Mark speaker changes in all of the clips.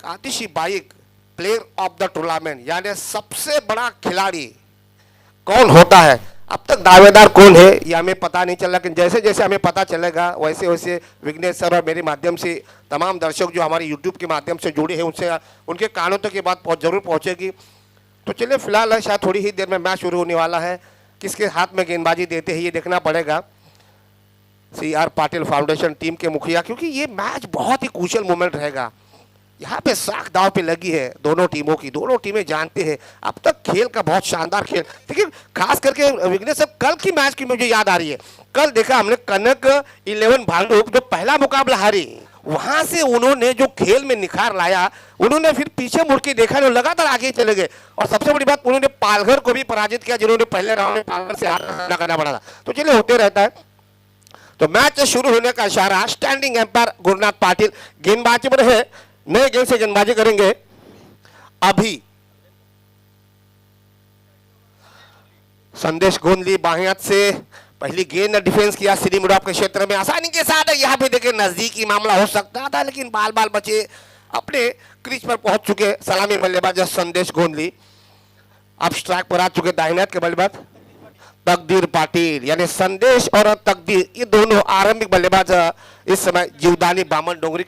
Speaker 1: Atishi bike player of the tournament यानी सबसे बड़ा खिलाड़ी कौन होता है, अब तक दावेदार कौन है ये हमें पता नहीं चला, लेकिन जैसे जैसे हमें पता चलेगा वैसे वैसे विघ्नेश सर और मेरे माध्यम से तमाम दर्शक जो हमारे यूट्यूब के माध्यम से जुड़े हैं उनसे उनके कानों तक ये बात जरूर पहुंचेगी। तो चलिए फिलहाल शायद थोड़ी ही देर में मैच शुरू होने वाला है, किसके हाथ में गेंदबाजी देते हैं ये देखना पड़ेगा। CR पाटिल फाउंडेशन टीम के मुखिया, क्योंकि ये मैच बहुत ही क्रूशियल मोमेंट रहेगा, यहाँ पे साख दाव पे लगी है दोनों टीमों की। दोनों टीमें जानते हैं अब तक खेल का बहुत शानदार खेल, लेकिन खास करके विघ्नेश साहब कल की मैच की मुझे याद आ रही है। कल देखा हमने कनक 11 भांडुप जो पहला मुकाबला हारी, वहां से उन्होंने जो खेल में निखार लाया, उन्होंने फिर पीछे मुड़ के देखा नहीं, लगातार आगे चले गए। और सबसे बड़ी बात उन्होंने पालघर को भी पराजित किया, जिन्होंने पहले राउंड में पालघर से हार करना पड़ा था। तो चलिए होते रहता है। तो मैच शुरू होने का इशारा स्टैंडिंग एम्पायर गुरुनाथ पाटिल गेंदबाजी पर है, नए गेंद से गेंदबाजी करेंगे। अभी संदेश गोंदली बाएं हाथ से पहली गेंद डिफेंस किया सीधी मुड़ाप के क्षेत्र में आसानी के साथ। यहाँ पे देखे नजदीकी मामला हो सकता था, लेकिन बाल बाल बचे अपने क्रीज पर पहुंच चुके सलामी बल्लेबाज संदेश गोंदली। अब स्ट्राइक पर आ चुके दाहिने हाथ के बल्लेबाज तकदीर पाटिल, यानी संदेश और तकदीर ये दोनों आरंभिक बल्लेबाज इस समय जीवदानी बामन डोंगरी।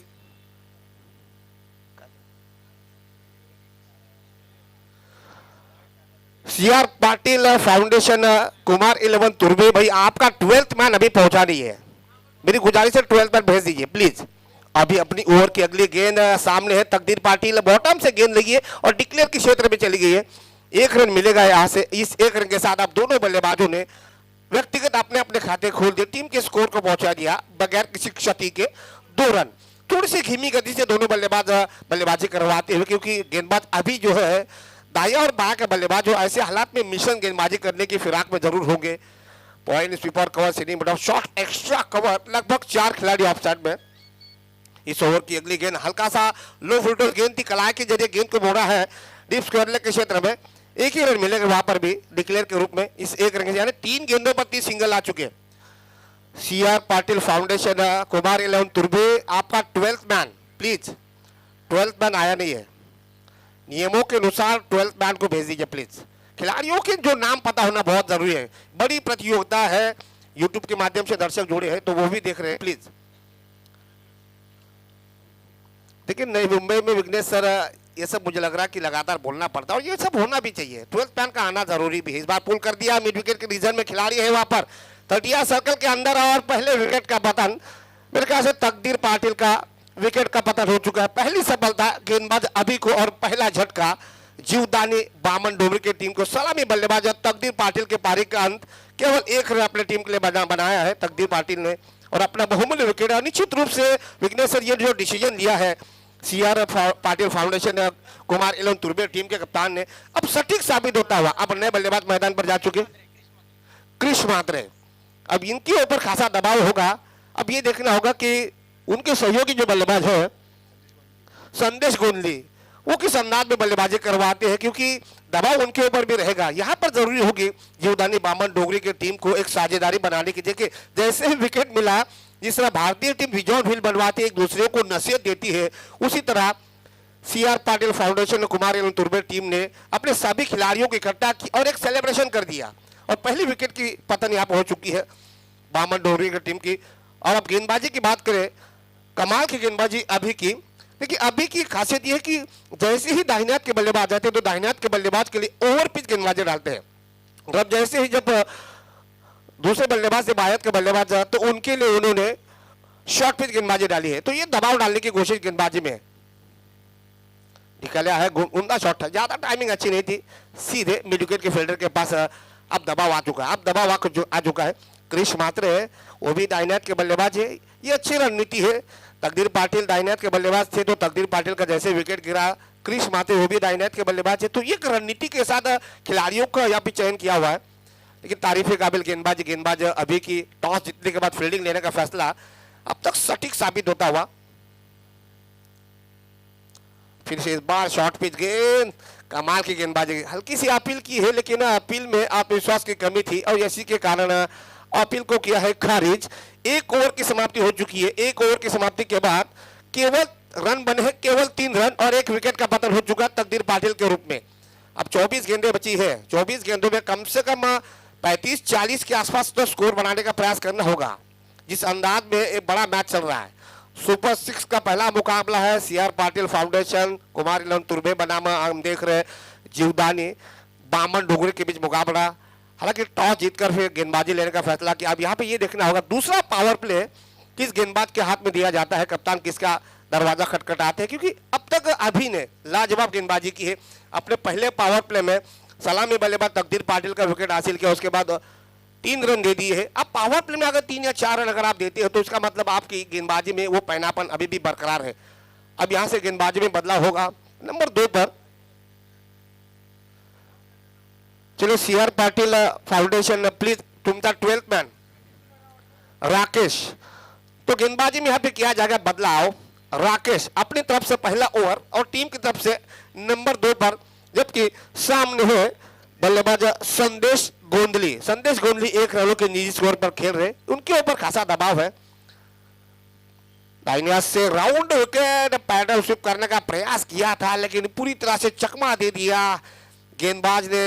Speaker 1: CR पाटिल फाउंडेशन कुमार 11 तुर्बे, भाई आपका 12th मैन अभी पहुंचा नहीं है, मेरी गुजारिश है 12th मैन भेज दीजिए प्लीज। अभी अपनी ओवर की अगली गेंद सामने है, तकदीर पाटिल बॉटम से गेंद लगी है और डिक्लेयर के क्षेत्र में चली गई है। 1 रन मिलेगा यहाँ से। इस 1 रन के साथ अब दोनों बल्लेबाजों ने व्यक्तिगत अपने अपने खाते खोल दिए, टीम के स्कोर को पहुंचा दिया बगैर किसी क्षति के 2 रन। थोड़ी सी धीमी गति से दोनों बल्लेबाज बल्लेबाजी करवाते हुए, क्योंकि गेंदबाज अभी जो है दाया और बाया के बल्लेबाज जो ऐसे हालात में मिशन गेंदबाजी करने की फिराक में जरूर होंगे। पॉइंट स्वीपर कवर सीनिंग बटाव शॉट एक्स्ट्रा कवर, लगभग 4 खिलाड़ी ऑफ साइड में। इस ओवर की अगली गेंद हल्का सा लो फुल्टर गेंद थी, कलाई के जरिए गेंद को मोड़ा है डीप स्क्वायर लेग के क्षेत्र में। 1 ही रन मिलेगा वहां पर भी डिक्लेयर के रूप में। इस 1 रन यानी 3 गेंदों पर 30 सिंगल आ चुके। CR पाटिल फाउंडेशन कुमार 11 तुर्बे आपका 12th man, please 12th man आया नहीं है, नियमों के अनुसार 12th मैन को भेज दीजिए प्लीज। खिलाड़ियों के जो नाम पता होना बहुत जरूरी है, बड़ी प्रतियोगिता है, यूट्यूब के माध्यम से दर्शक जुड़े हैं तो वो भी देख रहे हैं प्लीज। लेकिन नई मुंबई में विघ्नेश सर ये सब मुझे लग रहा है कि लगातार बोलना पड़ता है और ये सब होना भी चाहिए। 12th मैन का आना जरूरी भी है। इस बार पुल कर दिया, मिड विकेट के रीजन में खिलाड़ी है वहां पर 30 सर्कल के अंदर और पहले विकेट का पतन मेरे ख्याल से तकदीर पाटिल का विकेट का पतन हो चुका है। पहली सफलता गेंदबाज अभी को और पहला झटका जीवदानी बामन डोमरी की टीम को। सलामी बल्लेबाज तकदीर पाटिल के पारी का अंत केवल 1 रन अपने टीम के लिए बनाया है तकदीर पाटिल ने और अपना बहुमूल्य विकेट। निश्चित रूप से विघ्नेश सर ये जो डिसीजन लिया है CR पाटिल फाउंडेशन कुमार 11 तुर्बे टीम के कप्तान ने, अब सटीक साबित होता हुआ। अब नए बल्लेबाज मैदान पर जा चुके क्रिश मात्रे, अब इनके ऊपर खासा दबाव होगा। अब ये देखना होगा कि उनके सहयोगी जो बल्लेबाज है संदेश गोंदली वो किस अंदाज में बल्लेबाजी करवाते हैं, क्योंकि दबाव उनके ऊपर भी रहेगा। यहाँ पर जरूरी होगी जीवदानी बामन डोगरी की टीम को एक साझेदारी बनाने की। देखिए जैसे ही विकेट मिला, जिस तरह भारतीय टीम विजय व्हील बनवाती है, एक दूसरे को नसीहत देती है, उसी तरह CR पाटिल फाउंडेशन कुमार 11 तुर्बे टीम ने अपने सभी खिलाड़ियों को इकट्ठा की और एक सेलिब्रेशन कर दिया और पहली विकेट की पतन यहाँ पर हो चुकी है बामन डोगरी की टीम की। और अब गेंदबाजी की बात करें, कमाल की गेंदबाजी अभी की। देखिए अभी की खासियत यह है कि जैसे ही दाहिने हाथ के बल्लेबाज आते हैं तो दाहिने हाथ के बल्लेबाज के लिए ओवर पिच गेंदबाजी डालते हैं, और जैसे ही जब दूसरे बल्लेबाज से बाएं हाथ के बल्लेबाज तो उनके लिए उन्होंने शॉर्ट पिच गेंदबाजी डाली है। तो ये दबाव डालने की कोशिश गेंदबाजी में निकला है। उमदा शॉट था, ज्यादा टाइमिंग अच्छी नहीं थी, सीधे मिड विकेट के फील्डर के पास अब दबाव आ चुका है। अब दबाव आ चुका है। क्रिश मात्रे है वो भी दाहिने हाथ के बल्लेबाज है, ये अच्छी रणनीति है। तकदीर पाटिल दाहिने हाथ के बल्लेबाज थे तो तकदीर पाटिल का जैसे विकेट गिरा, क्रिश मात्रे वो भी दाहिने हाथ के बल्लेबाज है। तो ये रणनीति के साथ खिलाड़ियों का यहाँ पे चयन किया हुआ है। लेकिन तारीफ काबिल गेंदबाज अभी की टॉस जीतने के बाद फील्डिंग लेने का फैसला अब तक सटीक साबित होता हुआ। फिर से इस बार शॉर्ट पिच गेंद, कमाल की गेंदबाजी। हल्की सी अपील की है लेकिन अपील में आत्मविश्वास की कमी थी और इसी के कारण अपील को किया है खारिज। 1 ओवर की समाप्ति हो चुकी है। 1 ओवर की समाप्ति के बाद केवल रन बने हैं केवल 3 रन और 1 विकेट का पतन हो चुका तकदीर पाटिल के रूप में। अब 24 गेंदें बची है, 24 गेंदों में कम से कम 35-40 के आसपास तो स्कोर बनाने का प्रयास करना होगा। जिस अंदाज में एक बड़ा मैच चल रहा है, सुपर 6 का पहला मुकाबला है CR Patil foundation Kumar eleven तुर्बे बनाम हम देख रहे जीवदानी बामन डोगरे के बीच मुकाबला। हालांकि टॉस जीतकर फिर गेंदबाजी लेने का फैसला किया। अब यहाँ पे ये देखना होगा दूसरा पावर प्ले किस गेंदबाज के हाथ में दिया जाता है, कप्तान किसका दरवाजा खटखटाते हैं, क्योंकि अब तक अभी ने लाजवाब गेंदबाजी की है। अपने पहले पावर प्ले में सलामी बल्लेबाज तकदीर पाटिल का विकेट हासिल किया, उसके बाद 3 रन दे दिए हैं। अब पावर प्ले में अगर 3 या 4 रन अगर आप देते हो तो इसका मतलब आपकी गेंदबाजी में वो पैनापन अभी भी बरकरार है। अब यहां से गेंदबाजी में बदलाव होगा। नंबर 2 पर चलो सीआर पाटिल फाउंडेशन प्लीज तुम था 12th मैन राकेश। तो गेंदबाजी में यहां पे किया जाएगा बदलाव। राकेश अपनी तरफ से पहला ओवर और टीम की तरफ से नंबर 2 पर, जबकि सामने है बल्लेबाज संदेश गोंदली। संदेश गोंदली 1 रनों के निजी स्कोर पर खेल रहे, उनके ऊपर खासा दबाव है। दाहिने हाथ से राउंड विकेट पैडल स्वीप करने का प्रयास किया था लेकिन पूरी तरह से चकमा दे दिया गेंदबाज ने।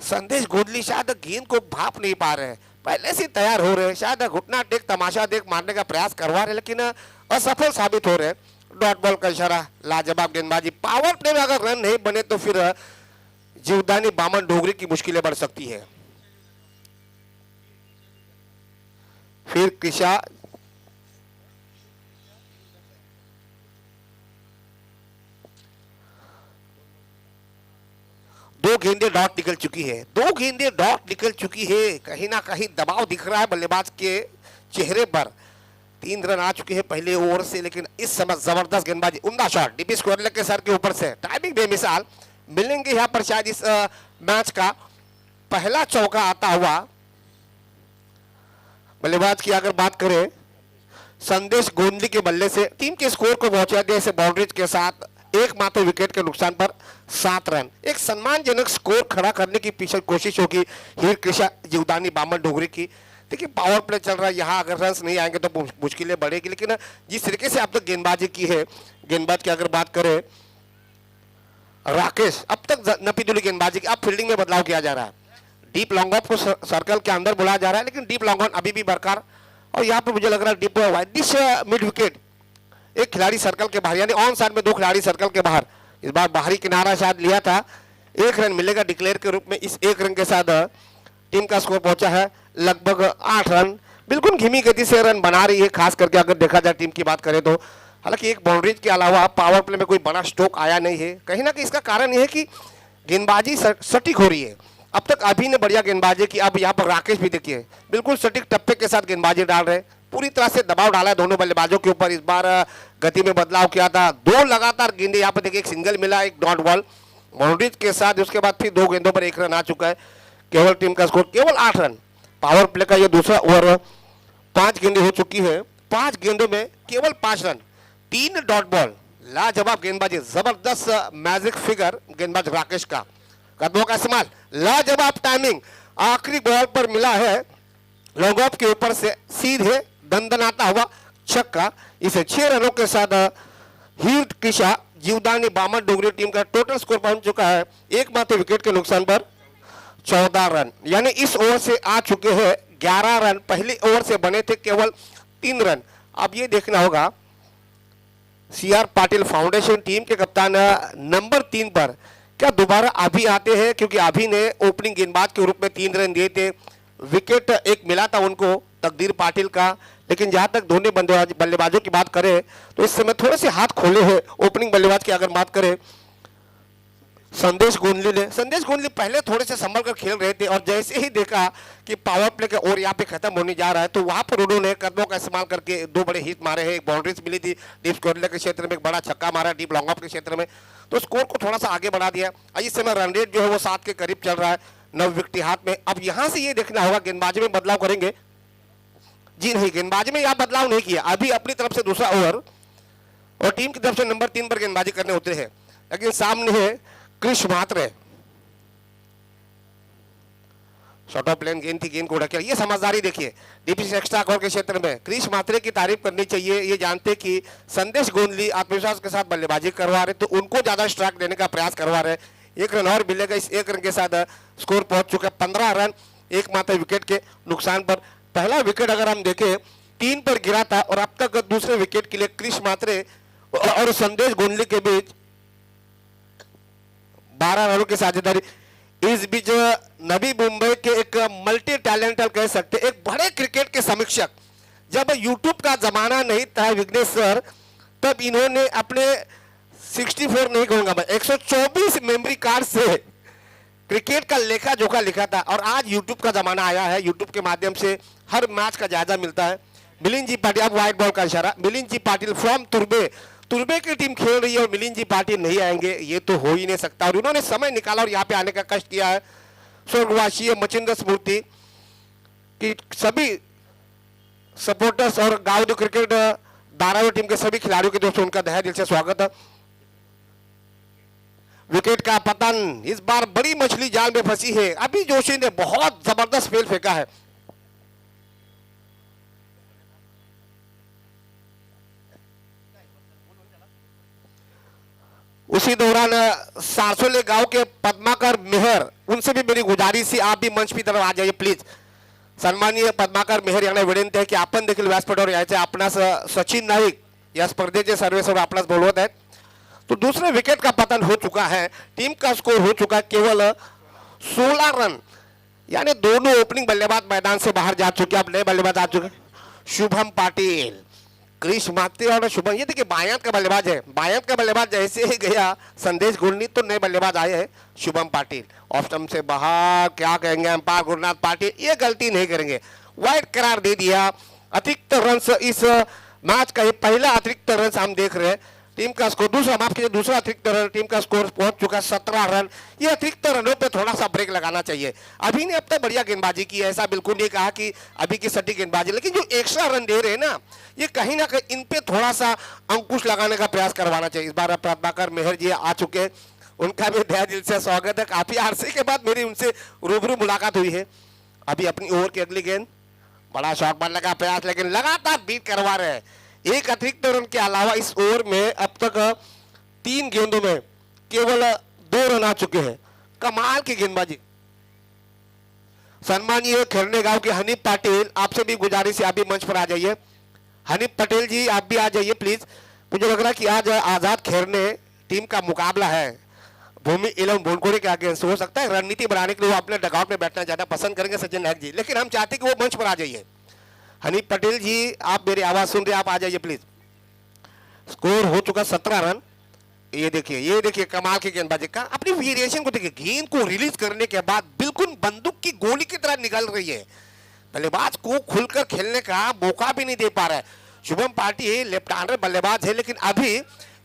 Speaker 1: संदेश गोंदली शायद गेंद को भाप नहीं पा रहे, पहले से तैयार हो रहे, शायद घुटना टेक तमाशा देख मारने का प्रयास करवा रहे लेकिन असफल साबित हो रहे। डॉट बॉल का इशारा, लाजवाब गेंदबाजी। पावर प्ले में अगर रन नहीं बने तो फिर जीवदानी बामन डोगरी की मुश्किलें बढ़ सकती है। फिर कृषा दो गेंदें डॉट निकल चुकी है, 2 गेंदें डॉट निकल चुकी है। कहीं ना कहीं दबाव दिख रहा है बल्लेबाज के चेहरे पर। 3 रन आ चुके हैं पहले ओवर से, लेकिन इस समय जबरदस्त गेंदबाजी, उम्दा शॉट डीपी स्क्वायर के सर के ऊपर से, टाइमिंग बेमिसाल। मिलेंगे यहाँ पर शायद इस मैच का पहला चौका आता हुआ। बल्लेबाज की अगर बात करें संदेश गोंदली के बल्ले से टीम के स्कोर को पहुंचा दिया इसे बाउंड्रीज के साथ, एकमात्र विकेट के नुकसान पर 7 रन। एक सम्मानजनक स्कोर खड़ा करने की पीछे कोशिश होगी हीर कृषा जीवदानी बामन डोगरी की। देखिए पावर प्ले चल रहा है, यहाँ अगर रन नहीं आएंगे तो मुश्किलें बढ़ेगी, लेकिन जिस तरीके से अब तक गेंदबाजी की है, गेंदबाज की अगर बात करें राकेश, अब तक नपीदुली गेंदबाजी की, अब फील्डिंग में बदलाव किया जा रहा है। डीप लॉन्ग ऑफ को सर्कल के अंदर बुलाया जा रहा है, लेकिन डीप लॉन्ग ऑन अभी भी बरकरार। और यहाँ पे मुझे लग रहा है डीप वाइडिश मिड विकेट, एक खिलाड़ी सर्कल के बाहर, यानी ऑन साइड में 2 खिलाड़ी सर्कल के बाहर। इस बार बाहरी किनारा शायद लिया था। 1 रन मिलेगा डिक्लेयर के रूप में। इस 1 रन के साथ टीम का स्कोर पहुंचा है लगभग 8 रन। बिल्कुल धीमी गति से रन बना रही है, खास करके अगर देखा जाए टीम की बात करें तो। हालांकि एक बाउंड्रीज के अलावा पावर प्ले में कोई बड़ा स्ट्रोक आया नहीं है। कहीं ना कहीं इसका कारण यह है कि गेंदबाजी सटीक हो रही है। अब तक अभी ने बढ़िया गेंदबाजी की, अब यहाँ पर राकेश भी देखिए बिल्कुल सटीक टप्पे के साथ गेंदबाजी डाल रहे, पूरी तरह से दबाव डाला है दोनों बल्लेबाजों के ऊपर। इस बार गति में बदलाव किया था, 2 लगातार गेंदे यहाँ पर देखिए, एक सिंगल मिला, एक डॉट बॉल बाउंड्रीज के साथ। उसके बाद फिर 2 गेंदों पर 1 रन आ चुका है। केवल टीम का स्कोर केवल 8 रन। पावर प्ले का ये दूसरा ओवर, 5 गेंदें हो चुकी है, 5 गेंदों में केवल 5 रन, 3 डॉट बॉल। लाजवाब गेंदबाजी, जबरदस्त मैजिक फिगर गेंदबाज राकेश का, कदमों का इस्तेमाल, लाजवाब टाइमिंग, आखिरी बॉल पर मिला है लॉन्ग ऑफ के ऊपर से सीधे दंदनाता हुआ छक्का। इसे 6 रनों के साथ हीर कृषा जीवदानी बामन डोगरी टीम का टोटल स्कोर पहुंच चुका है एकमात्र विकेट के नुकसान पर 14 रन। यानी इस ओवर से आ चुके हैं 11 रन, पहले ओवर से बने थे केवल 3 रन। अब ये देखना होगा सीआर पाटिल फाउंडेशन टीम के कप्तान नंबर 3 पर क्या दोबारा अभी आते हैं, क्योंकि अभी ने ओपनिंग गेंदबाज के रूप में 3 रन दिए थे। विकेट एक मिला था उनको तकदीर पाटिल का, लेकिन जहां तक दोनों बल्लेबाजों की बात करें तो इस समय थोड़े से हाथ खोले हैं। ओपनिंग बल्लेबाज की अगर बात करें संदेश गोंदली ने, संदेश गोंदली पहले थोड़े से संभल कर खेल रहे थे और जैसे ही देखा कि पावर प्ले का ओवर यहाँ पे खत्म होने जा रहा है तो वहां पर उन्होंने कदमों का इस्तेमाल करके 2 बड़े हिट मारे हैं। एक बाउंड्रीज मिली थी डीप स्क्वायर के क्षेत्र में, एक बड़ा छक्का मारा डीप लॉन्ग ऑफ के क्षेत्र में, तो स्कोर को थोड़ा सा आगे बढ़ा दिया। इस समय रन रेट जो है वो 7 के करीब चल रहा है, 9 विकेट हाथ में। अब यहां से ये देखना होगा गेंदबाजी में बदलाव करेंगे। जी नहीं, गेंदबाजी में यहां बदलाव नहीं किया, अभी अपनी तरफ से दूसरा ओवर और टीम की तरफ से नंबर 3 पर गेंदबाजी करने उतरे हैं। लेकिन सामने है कृष म्हात्रे, शॉर्ट ऑफ प्लेन गेंद थी, गेंद को उड़ा किया। ये समझदारी देखिए डीपी एक्स्ट्रा कवर के क्षेत्र में क्रिश मात्रे की तारीफ करनी चाहिए। ये जानते कि संदेश गोंदली आत्मविश्वास के साथ बल्लेबाजी करवा रहे तो उनको ज्यादा स्ट्राइक देने का प्रयास करवा रहे। एक रन और मिलेगा, इस एक रन के साथ स्कोर पहुंच चुका है 15 रन एकमात्र विकेट के नुकसान पर। पहला विकेट अगर हम देखें 3 पर गिरा था और अब तक दूसरे विकेट के लिए क्रिश मात्रे और संदेश गोंदली के बीच 12 रनों की साझेदारी। इस बीच नवी मुंबई के एक मल्टी टैलेंटर कह सकते, एक बड़े क्रिकेट के समीक्षक, जब यूट्यूब का जमाना नहीं था विघ्नेश सर, तब इन्होंने अपने 64 नहीं कहूंगा मैं 124 मेमोरी कार्ड से क्रिकेट का लेखा जोखा लिखा था। और आज यूट्यूब का जमाना आया है, यूट्यूब के माध्यम से हर मैच का जायजा मिलता है। मिलिंद जी पाटिल, अब व्हाइट बॉल का इशारा, मिलिंद जी पाटिल फ्रॉम तुर्बे, तुर्बे की टीम खेल रही है और मिलिंद जी पाटिल नहीं आएंगे, ये तो हो ही नहीं सकता। और उन्होंने समय निकाला और यहाँ पे आने का कष्ट किया है। स्वर्गवासी मचिंद्र स्मृति की सभी सपोर्टर्स और गांव क्रिकेट धारावी टीम के सभी खिलाड़ियों के दोस्तों, उनका तहे दिल से स्वागत है। विकेट का पतन, इस बार बड़ी मछली जाल में फंसी है। अभी जोशी ने बहुत जबरदस्त फेल फेंका है। उसी दौरान सारसोले गांव के पद्माकर मेहर, उनसे भी मेरी गुजारिश है आप भी मंच की तरफ आ जाइए प्लीज। सन्माननीय पद्माकर मेहर यांना विनंती आहे की आपण देखील व्यासपीठावर यायचे। आपणास सचिन नाईक या स्पर्धेचे सर्वेसर्वा आपणास बोलवत आहेत। तो दूसरे विकेट का पतन हो चुका है, टीम का स्कोर हो चुका है केवल 16 रन, यानी दोनों ओपनिंग बल्लेबाज मैदान से बाहर जा चुके। अब नए बल्लेबाज आ चुके, शुभम पाटिल, क्रिश मात्रे और शुभम। ये देखिए बायां का बल्लेबाज है, बायां का बल्लेबाज जैसे ही गया संदेश गोंदली तो नए बल्लेबाज आए हैं शुभम पाटिल। ऑफ स्टंप से बाहर, क्या कहेंगे अंपायर गुरुनाथ पाटिल, ये गलती नहीं करेंगे, वाइड करार दे दिया। अतिरिक्त रन इस मैच का ये पहला अतिरिक्त रन हम देख रहे हैं। टीम का स्कोर दूसरा, माफ कीजिए दूसरा अतिरिक्त रन, टीम का स्कोर पहुंच चुका 17 रन। ये अतिरिक्त रनों पे थोड़ा सा ब्रेक लगाना चाहिए। अभी ने अब तक बढ़िया गेंदबाजी की है, ऐसा बिल्कुल नहीं कहा कि अभी की सटीक गेंदबाजी, लेकिन जो एक्स्ट्रा रन दे रहे हैं ना, ये कहीं ना कहीं इन पे थोड़ा सा अंकुश लगाने का प्रयास करवाना चाहिए। इस बार प्रभाकर मेहर जी आ चुके, उनका भी तहे दिल से स्वागत है। काफी अरसे के बाद मेरी उनसे रूबरू मुलाकात हुई है। अभी अपनी ओवर की अगली गेंद, बड़ा शॉट मारने का प्रयास, लेकिन लगातार बीट करवा रहे हैं। एक अतिरिक्त रन के अलावा इस ओवर में अब तक 3 गेंदों में केवल 2 रन आ चुके हैं। कमाल की गेंदबाजी। सम्मानीय खैरने गांव के हनीफ पाटिल, आपसे भी गुजारिश है आप भी मंच पर आ जाइए। हनीफ पटेल जी आप भी आ जाइए प्लीज। मुझे लग रहा है कि आज आजाद खैरने टीम का मुकाबला है भूमि एवं भोनकोड़ी के अगेंस्ट। हो सकता है रणनीति बनाने के लिए वो अपने डगआउट में बैठना ज्यादा पसंद करेंगे सचिन नायक जी, लेकिन हम चाहते कि वो मंच पर आ जाइए। हनीफ पटेल जी आप मेरी आवाज सुन रहे, आप आ जाइए प्लीज। स्कोर हो चुका 17 रन। ये देखिए कमाल की गेंदबाजी का, अपनी वेरिएशन को देखिए, गेंद को रिलीज करने के बाद बिल्कुल बंदूक की गोली की तरह निकल रही है। बल्लेबाज को खुलकर खेलने का मौका भी नहीं दे पा रहा है। शुभम पाटिल लेफ्ट हैंडर बल्लेबाज है, लेकिन अभी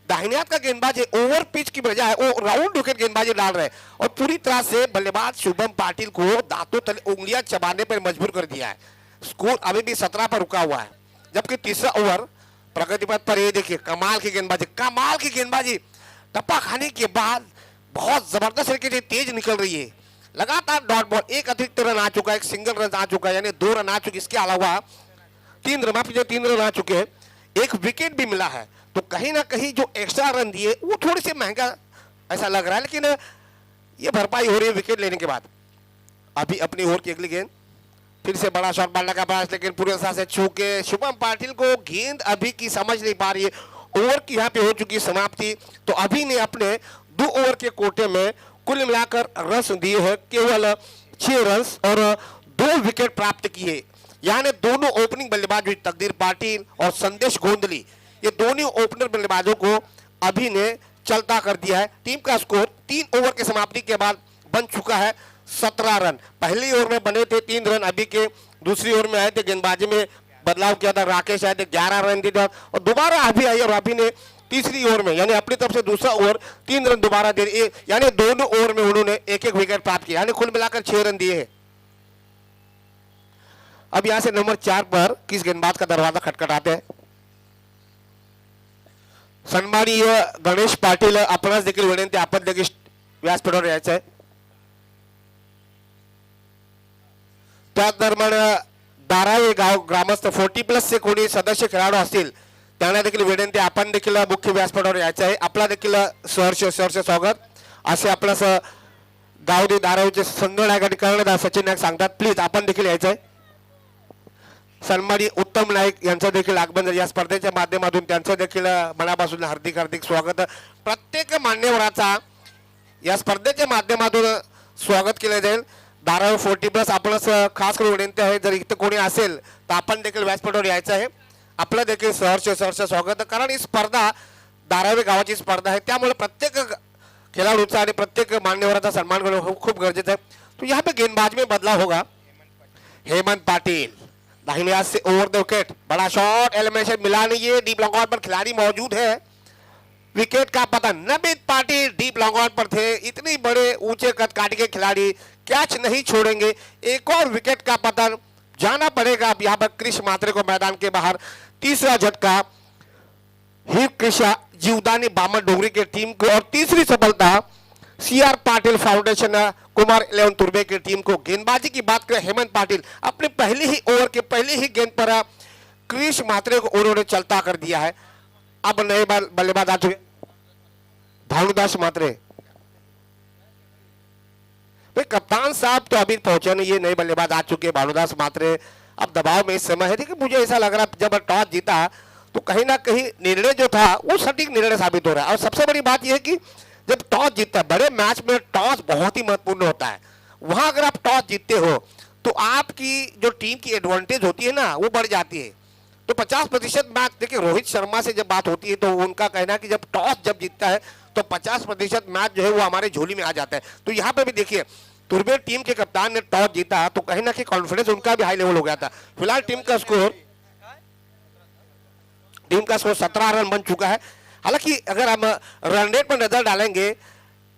Speaker 1: दाहिने हाथ का गेंदबाज है, ओवर पिच की बजाय वो राउंड विकेट गेंदबाजी डाल रहे हैं और पूरी तरह से बल्लेबाज शुभम पाटिल को दांतों तले उंगलियां चबाने पर मजबूर कर दिया है। स्कोर अभी भी 17 पर रुका हुआ है, जबकि तीसरा ओवर प्रगति पथ पर। ये देखिए कमाल की गेंदबाजी, कमाल की गेंदबाजी, टप्पा खाने के बाद बहुत जबरदस्त तरीके से तेज निकल रही है। लगातार डॉट बॉल, एक अतिरिक्त रन आ चुका है, एक सिंगल रन आ चुका है, यानी 2 रन आ चुके। इसके अलावा 3 रन आ चुके हैं, एक विकेट भी मिला है। तो कहीं ना कहीं जो एक्स्ट्रा रन दिए वो थोड़ी सी महंगा ऐसा लग रहा है, लेकिन ये भरपाई हो रही है विकेट लेने के बाद। अभी अपनी ओवर की अगली गेंद, फिर से बड़ा शॉट मारने का प्रयास, लेकिन पूरे साथ से छू के शुभम पाटिल को गेंद अभी की समझ नहीं पा रही है। ओवर की यहाँ पे हो चुकी समाप्ति। तो अभी ने अपने 2 ओवर के कोटे में कुल मिलाकर रन दिए हैं केवल 6 रन और 2 विकेट प्राप्त किए। यानी दोनों ओपनिंग बल्लेबाज तकदीर पाटिल और संदेश गोंदली, ये दोनों ओपनर बल्लेबाजों को अभी ने चलता कर दिया है। टीम का स्कोर 3 ओवर की समाप्ति के बाद बन चुका है 17 रन। पहली ओवर में बने थे 3 रन, अभी के दूसरी ओवर में आए थे, गेंदबाजी में बदलाव किया था, राकेश आए थे, 11 रन दिए थे और दोबारा अभी आई और अभी ने तीसरी ओवर में यानी अपनी तरफ से दूसरा ओवर 3 रन दोबारा दे, यानी दोनों ओवर में उन्होंने एक विकेट प्राप्त किया, यानी कुल मिलाकर 6 रन दिए हैं। अब यहां से नंबर 4 पर किस गेंदबाज का दरवाजा खटखटाते हैं? सन्माननीय गणेश पाटील, आपणास देखील विनंती, आपण देखील व्यासपीठावर यायचं आहे। त्याच दरम्यान धारावी गाव ग्रामस्थ 40+ से कोणी सदस्य खेळाडू असतील त्यांना देखील विनंती, आपण देखील मुख्य व्यासपीठावर यायचं आहे. आपला देखील सहर्ष स्वागत असे आपलं गावदे धारावीचे संघ नायक आणि कर्णधार सचिन नाईक सांगतात. प्लीज आपण देखील यायचं आहे. सन्मानी उत्तम नाईक यांचं देखील आगमन या स्पर्धेच्या माध्यमातून त्यांचं देखील मनापासून हार्दिक स्वागत. प्रत्येक मान्यवराचा या स्पर्धेच्या माध्यमातून स्वागत केलं जाईल. धारावी 40+ आपणच खास करून विनंती आहे, जर इथं कोणी असेल तर आपण देखील व्यासपीठावर यायचं आहे. आपलं देखील सहर्ष स्वागत, कारण ही स्पर्धा धारावी गावाची स्पर्धा आहे, त्यामुळे प्रत्येक खिलाड़ूचा आणि प्रत्येक मान्यवराचा सन्मान करणं खूप गरजेचं आहे. तो यहाँ पे गेंदबाज में बदलाव होगा. हेमंत पाटिल दाहिने हाथ से ओवर द विकेट, बड़ा शॉट, एलिमिनेशन मिला नहीं है. डीप लॉन्ग ऑन पर खिलाड़ी मौजूद है, विकेट का पतन. Namit Patil deep long on पर थे. इतनी बड़े ऊंचे कद काट के खिलाड़ी कैच नहीं छोड़ेंगे. एक और विकेट का पतन, जाना पड़ेगा अब यहाँ पर क्रिश मात्रे को मैदान के बाहर. तीसरा झटका ही कृषा जीवदानी बामन डोंगरी की टीम को, और तीसरी सफलता सीआर पाटिल फाउंडेशन कुमार 11 तुर्बे की टीम को. गेंदबाजी की बात करें, हेमंत पाटिल अपने पहले ही ओवर के पहले ही गेंद पर क्रिश मात्रे को उन्होंने चलता कर दिया है. अब नए बल्लेबाज आ चुके भानुदास मात्रे. भाई कप्तान साहब तो अभी पहुंचे नहीं, ये नए बल्लेबाज आ चुके भानुदास मात्रे. अब दबाव में इस समय है. देखिए मुझे ऐसा लग रहा है जब टॉस जीता तो कहीं ना कहीं निर्णय जो था वो सटीक निर्णय साबित हो रहा है. और सबसे बड़ी बात यह है कि जब टॉस जीतता है, बड़े मैच में टॉस बहुत ही महत्वपूर्ण होता है. वहां अगर आप टॉस जीतते हो तो आपकी जो टीम की एडवांटेज होती है ना वो बढ़ जाती है. तो 50% मैच, देखिए रोहित शर्मा से जब बात होती है तो उनका कहना है कि जब टॉस जब जीतता है तो 50% मैच जो है वो हमारे झोली में आ जाता है. तो यहाँ पे भी देखिए तुर्बे टीम के कप्तान ने टॉस जीता तो कहीं ना कहीं कॉन्फिडेंस उनका भी हाई लेवल हो गया था. फिलहाल टीम का स्कोर 17 रन बन चुका है. हालांकि अगर हम रन रेट पर नजर डालेंगे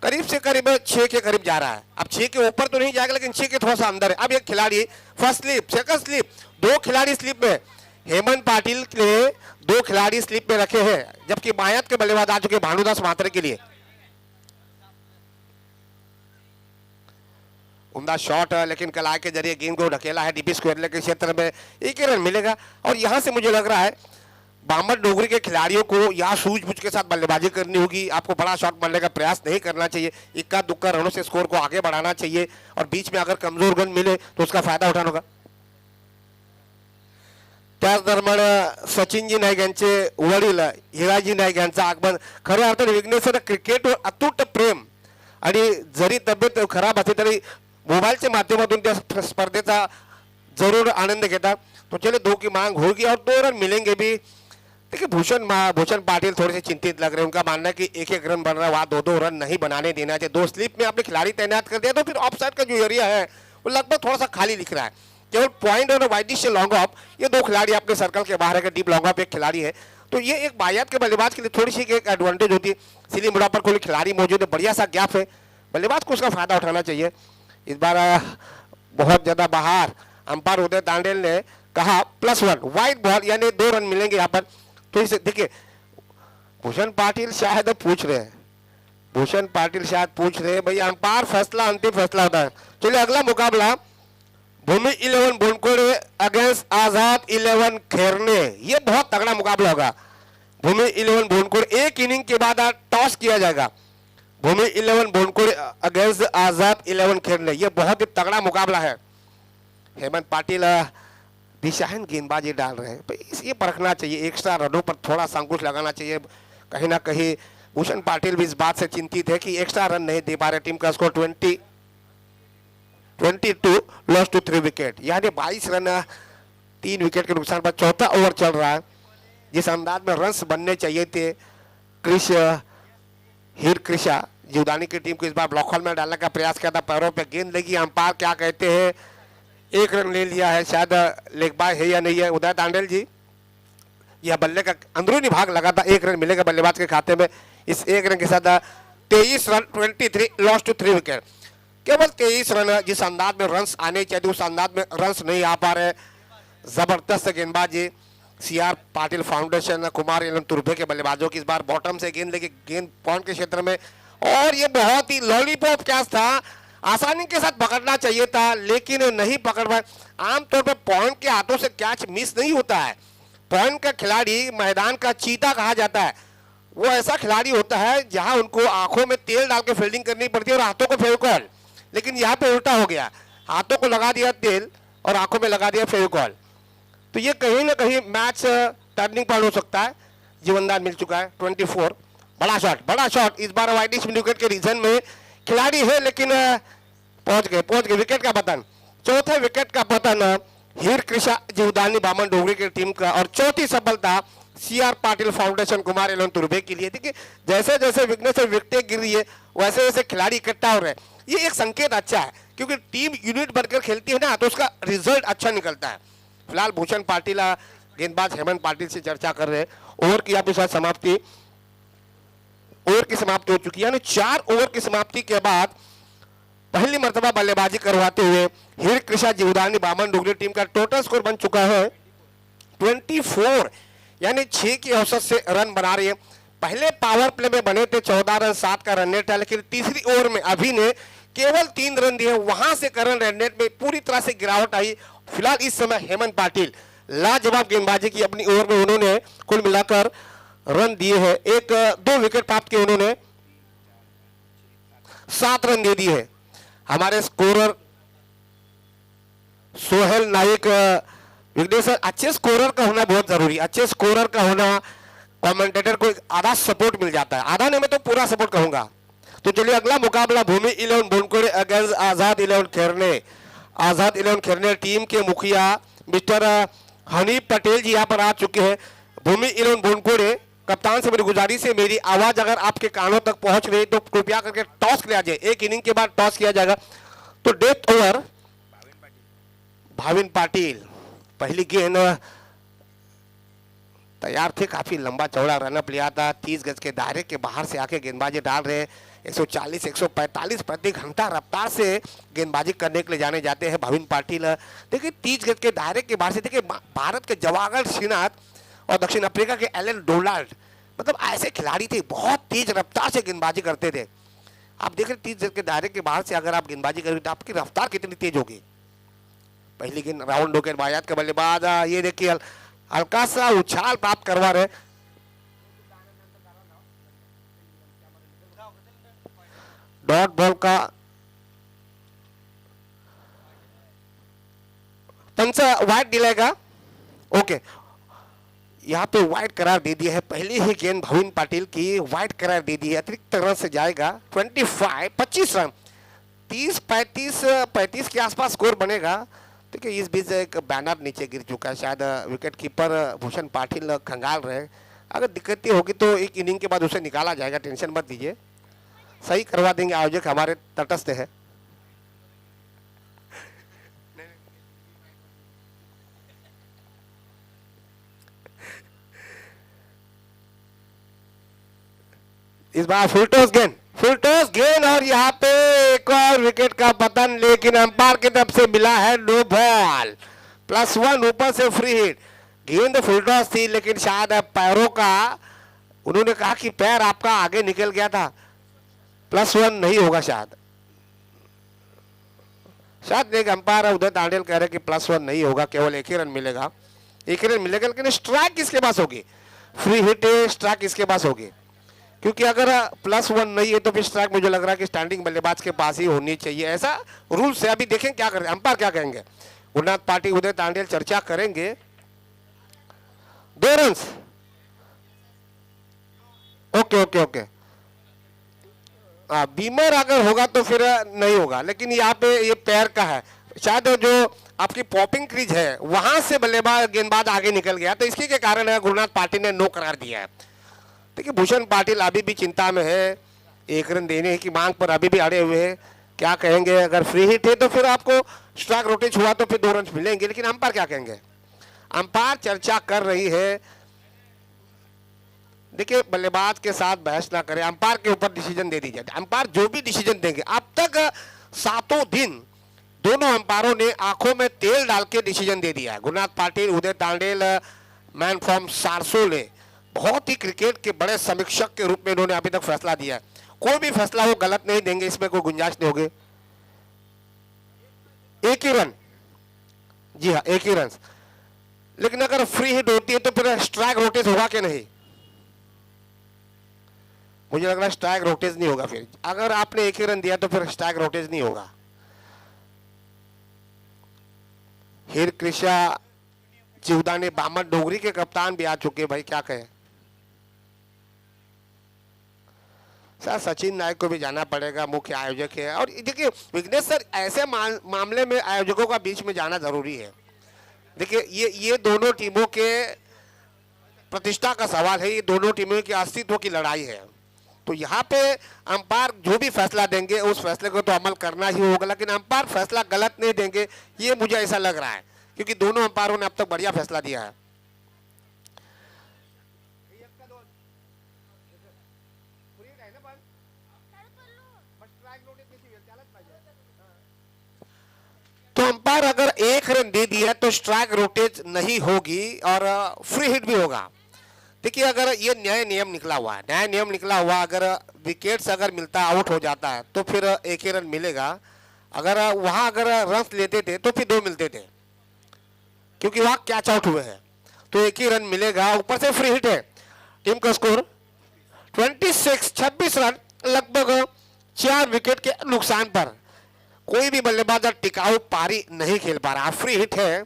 Speaker 1: करीब से करीब 6 के करीब जा रहा है. अब 6 के ऊपर तो नहीं जाएगा लेकिन 6 के थोड़ा सा अंदर है. अब एक खिलाड़ी फर्स्ट स्लिप, सेकंड स्लिप, 2 खिलाड़ी स्लिप में. हेमंत पाटिल ने 2 खिलाड़ी स्लिप में रखे हैं, जबकि बायत के बल्लेबाज आ चुके भानुदास मात्रे के लिए. उमदा शॉट, लेकिन कलाई के जरिए गेंद को ढकेला है डीपी स्क्वायर के क्षेत्र में. 1 रन मिलेगा. और यहां से मुझे लग रहा है बामन डोगरी के खिलाड़ियों को यहाँ सूझबूझ के साथ बल्लेबाजी करनी होगी. आपको बड़ा शॉट मारने का प्रयास नहीं करना चाहिए. इक्का दुक्का रनों से स्कोर को आगे बढ़ाना चाहिए, और बीच में अगर कमजोर गेंद मिले तो उसका फायदा उठाना होगा. त्याच दरम्यान सचिनजी नाईक यांचे वडील हिराजी नाईक यांचं आगमन. खऱ्या अर्थाने विघ्नेश्वर क्रिकेटवर अतूट प्रेम, आणि जरी तब्येत खराब असली तरी मोबाईलच्या माध्यमातून त्या स्पर्धेचा जरूर आनंद घेतात. तो चले 2 की मांग होगी और 2 रन मिलेंगे भी. देखिए भूषण पाटिल थोड़े से चिंतित लग रहे हैं. उनका मानना है कि 1-1 रन बन रहा है, वहां 2-2 रन नहीं बनाने देना चाहिए. 2 स्लिप में आपने खिलाड़ी तैनात कर दिया तो फिर ऑफ साइड का जो एरिया है वो लगभग थोड़ा सा खाली दिख रहा है. केवल पॉइंट और वाइडिश लॉन्ग ऑफ, ये 2 खिलाड़ी आपके सर्कल के बाहर है. डीप लॉन्ग ऑफ एक खिलाड़ी है, तो ये एक बायत के बल्लेबाज के लिए थोड़ी सी एक एडवांटेज होती है. सीधी मुड़ा पर कोई खिलाड़ी मौजूद है, बढ़िया सा गैप है, बल्लेबाज को उसका फायदा उठाना चाहिए. इस बार बहुत ज्यादा बाहर अंपायर उदय दांडेल ने कहा +1 वाइड बॉल, यानी 2 रन मिलेंगे यहाँ पर. तो इसे देखिए भूषण पाटिल शायद पूछ रहे हैं भाई अंपायर फैसला अंतिम फैसला होता है. चलिए अगला मुकाबला भूमि 11 बोनकोड़े अगेंस्ट आजाद 11 खेरने. ये बहुत तगड़ा मुकाबला होगा. भूमि 11 बोनकोड़े, 1 इनिंग के बाद टॉस किया जाएगा. भूमि 11 बोनकोड़े अगेंस्ट आजाद 11 खेरने, ये बहुत ही तगड़ा मुकाबला है. हेमंत पाटिल दिशाहीन गेंदबाजी डाल रहे हैं. ये परखना चाहिए, एक्स्ट्रा रनों पर थोड़ा सा अंकुश लगाना चाहिए. कहीं ना कहीं भूषण पाटिल भी इस बात से चिंतित है कि एक्स्ट्रा रन नहीं दे पा रहे. टीम का स्कोर 22 लॉस टू 3 विकेट, यानी 22 रन 3 विकेट के नुकसान पर. चौथा ओवर चल रहा है. जिस अंदाज में रन्स बनने चाहिए थे, कृषा जीवदानी की टीम को इस बार ब्लॉक हॉल में डालने का प्रयास किया था. पैरों पे गेंद लगी, अंपायर क्या कहते हैं, 1 रन ले लिया है. शायद लेग बाय है या नहीं है उदय दांडेल जी. यह बल्ले का अंदरूनी भाग लगा था. 1 रन मिलेगा बल्लेबाज के खाते में. इस 1 रन के साथ 23 रन 23 लॉस टू 3 विकेट. केवल 23 रन, जिस अंदाज में रन्स आने चाहिए उस अंदाज में रन्स नहीं आ पा रहे. जबरदस्त गेंदबाजी सीआर पाटिल फाउंडेशन कुमार 11 तुर्बे के बल्लेबाजों की. इस बार बॉटम से गेंद लेके गेंद पॉइंट के क्षेत्र में, और ये बहुत ही लॉलीपॉप कैच था. आसानी के साथ पकड़ना चाहिए था लेकिन नहीं पकड़ पाए। आमतौर पर पॉइंट के हाथों से कैच मिस नहीं होता है। पॉइंट का खिलाड़ी मैदान का चीता कहा जाता है। वो ऐसा खिलाड़ी होता है जहां उनको आंखों में तेल डाल के फील्डिंग करनी पड़ती है और हाथों को फेविकॉल, लेकिन यहाँ पे उल्टा हो गया, हाथों को लगा दिया तेल और आंखों में लगा दिया फेविकॉल। तो ये कहीं ना कहीं मैच टर्निंग पॉइंट हो सकता है। जीवनदान मिल चुका है 24। बड़ा शॉट इस बार वाइडिश विकेट के रीजन में खिलाड़ी है लेकिन पहुंच गए विकेट का पतन। चौथे विकेट का पतन हीर कृषा जीवदानी बामन डोगरी की टीम का और चौथी सफलता सीआर पाटिल फाउंडेशन कुमार 11 तुर्बे के लिए। देखिए जैसे जैसे विकेट से विकेटें गिर रही है वैसे वैसे खिलाड़ी इकट्ठा हो रहे हैं। ये एक संकेत अच्छा है क्योंकि टीम यूनिट बनकर खेलती है ना तो उसका रिजल्ट अच्छा निकलता है। फिलहाल भूषण पाटिल गेंदबाज हेमंत पाटिल से चर्चा कर रहे हैं। ओवर की आपके साथ समाप्ति, ओवर की समाप्ति हो चुकी है, यानी 4 ओवर की समाप्ति के बाद पहली मर्तबा बल्लेबाजी करवाते हुए हीर कृषा जीवदानी बामन डोगरी टीम का टोटल स्कोर बन चुका है 24, यानी 6 की औसत से रन बना रही है। पहले पावर प्ले में बने थे 14 रन, 7 का रन रेट है, लेकिन तीसरी ओवर में अभी ने केवल 3 रन दिए, वहां से करंट रन रेट में पूरी तरह से गिरावट आई। फिलहाल इस समय हेमंत पाटिल लाजवाब गेंदबाजी की अपनी ओवर में उन्होंने कुल मिलाकर रन दिए हैं। 2 विकेट प्राप्त किए उन्होंने, 7 रन दे दिए हैं। हमारे स्कोरर सोहेल नाइक विघ्नेश्वर, अच्छे स्कोरर का होना बहुत जरूरी। अच्छे स्कोरर का होना कमेंटेटर को आधा सपोर्ट मिल जाता है, आधा नहीं मैं तो पूरा सपोर्ट कहूंगा। तो चलिए अगला मुकाबला भूमि 11 बोनकोड़े अगेंस्ट आजाद 11 खेरने। आजाद 11 खेरने टीम के मुखिया मिस्टर हनीफ पटेल जी यहाँ पर आ चुके हैं। भूमि 11 बोनकोड़े कप्तान से मेरी गुजारिश है, मेरी आवाज अगर आपके कानों तक पहुंच रही तो कृपया करके टॉस किया जाए। एक इनिंग के बाद टॉस किया जाएगा। तो डेथ ओवर भाविन पाटिल, पहली गेंद तैयार थे, काफी लंबा चौड़ा रनअप लिया था। 30 गज के दायरे के बाहर से आके गेंदबाजी डाल रहे। 140 145 प्रति घंटा रफ्तार से गेंदबाजी करने के लिए जाने जाते हैं भाविन पाटिल। देखिए 30 गज के दायरे के बाहर से, देखिए भारत के जवाहर श्रीनाथ और दक्षिण अफ्रीका के एलन डोनाल्ड, मतलब ऐसे खिलाड़ी थे, बहुत तेज रफ्तार से गेंदबाजी करते थे। आप देख रहे 30 गज के दायरे के बाहर से अगर आप गेंदबाजी करेंगे तो आपकी रफ्तार कितनी तेज होगी। पहली गेंद राउंड होकर बायात के बल्लेबाज, ये देखिए हल्का सा उछाल प्राप्त करवा रहे। डॉट बॉल का पंच वाइड दिलाएगा। ओके, यहाँ पे वाइड करार दे दिया है। पहली ही गेंद भाविन पाटिल की वाइड करार दे दी है, अतिरिक्त रन से जाएगा। 25 रन, 35 के आसपास स्कोर बनेगा। देखिए इस बीच एक बैनर नीचे गिर चुका है, शायद विकेट कीपर भूषण पाटिल खंगाल रहे। अगर दिक्कतें होगी तो एक इनिंग के बाद उसे निकाला जाएगा, टेंशन मत दीजिए, सही करवा देंगे। आयोजक हमारे तटस्थ है। इस बार फुल टॉस गेंद और यहाँ पे एक और विकेट का पतन, लेकिन अंपायर की तरफ से मिला है नो बॉल। +1 ऊपर से फ्री हिट। गेंद फुल टॉस थी लेकिन शायद पैरों का, उन्होंने कहा कि पैर आपका आगे निकल गया था, +1 नहीं होगा शायद एक अंपायर उदय तांडेल कह रहे कि +1 नहीं होगा, केवल 1 ही रन मिलेगा, 1 ही रन मिलेगा। लेकिन स्ट्राइक किसके पास होगी, फ्री हिट स्ट्राइक किसके पास होगी, क्योंकि अगर +1 नहीं है तो फिर स्ट्राइक मुझे लग रहा है कि स्टैंडिंग बल्लेबाज के पास ही होनी चाहिए, ऐसा रूल्स है। अभी देखें क्या कर रहे हैं अंपायर, क्या कहेंगे। गुरुनाथ पाटिल उदय तांडेल चर्चा करेंगे। 2 रन, ओके। बीमर अगर होगा तो फिर नहीं होगा, लेकिन यहाँ पे ये पैर का है, शायद जो आपकी पॉपिंग क्रीज है वहां से बल्लेबाज गेंदबाज आगे निकल गया, तो इसके कारण गुरुनाथ पाटिल ने नो करार दिया है। देखिए भूषण पाटिल अभी भी चिंता में है, 1 रन देने की मांग पर अभी भी अड़े हुए हैं। क्या कहेंगे, अगर फ्री हिट है तो फिर आपको स्ट्राइक रोटेज हुआ तो फिर 2 रन मिलेंगे, लेकिन अंपायर क्या कहेंगे। अंपायर चर्चा कर रही है। देखिए बल्लेबाज के साथ बहस ना करें, अंपायर के ऊपर डिसीजन दे दीजिए। अंपायर जो भी डिसीजन देंगे, अब तक 7 दिन दोनों अंपायरों ने आंखों में तेल डाल के डिसीजन दे दिया है। गुरुनाथ पाटिल, उदय तांडेल, मैन फ्रॉम सारसोले, बहुत ही क्रिकेट के बड़े समीक्षक के रूप में इन्होंने अभी तक फैसला दिया है। कोई भी फैसला वो गलत नहीं देंगे, इसमें कोई गुंजाइश नहीं होगी। एक ही रन, जी हाँ एक ही रन, लेकिन अगर फ्री हिट होती है तो फिर स्ट्राइक रोटेज होगा कि नहीं? मुझे लग रहा है स्ट्राइक रोटेज नहीं होगा। फिर अगर आपने एक ही रन दिया तो फिर स्ट्राइक रोटेज नहीं होगा। हिर कृषा जीवदानी बामन डोगरी के कप्तान भी आ चुके, भाई क्या कहें। सर सचिन नायक को भी जाना पड़ेगा, मुख्य आयोजक है। और देखिए विघ्नेश सर, ऐसे मामले में आयोजकों का बीच में जाना जरूरी है। देखिए ये दोनों टीमों के प्रतिष्ठा का सवाल है, ये दोनों टीमों के अस्तित्व की लड़ाई है। तो यहाँ पे अंपायर जो भी फैसला देंगे उस फैसले को तो अमल करना ही होगा, लेकिन अंपायर फैसला गलत नहीं देंगे, ये मुझे ऐसा लग रहा है, क्योंकि दोनों अंपायरों ने अब तक बढ़िया फैसला दिया है। तो अंपायर अगर एक रन दे दिया तो स्ट्राइक रोटेज नहीं होगी और फ्री हिट भी होगा। देखिए अगर ये नया नियम निकला हुआ है, नया नियम निकला हुआ, अगर विकेट्स अगर मिलता है, आउट हो जाता है तो फिर एक ही रन मिलेगा। अगर वहां अगर रन लेते थे तो फिर 2 मिलते थे, क्योंकि वहां कैच आउट हुए हैं, तो एक ही रन मिलेगा। ऊपर से फ्री हिट है। टीम का स्कोर 26 रन, लगभग 4 विकेट के नुकसान पर कोई भी बल्लेबाज टिकाऊ पारी नहीं खेल पा रहा। फ्री हिट है,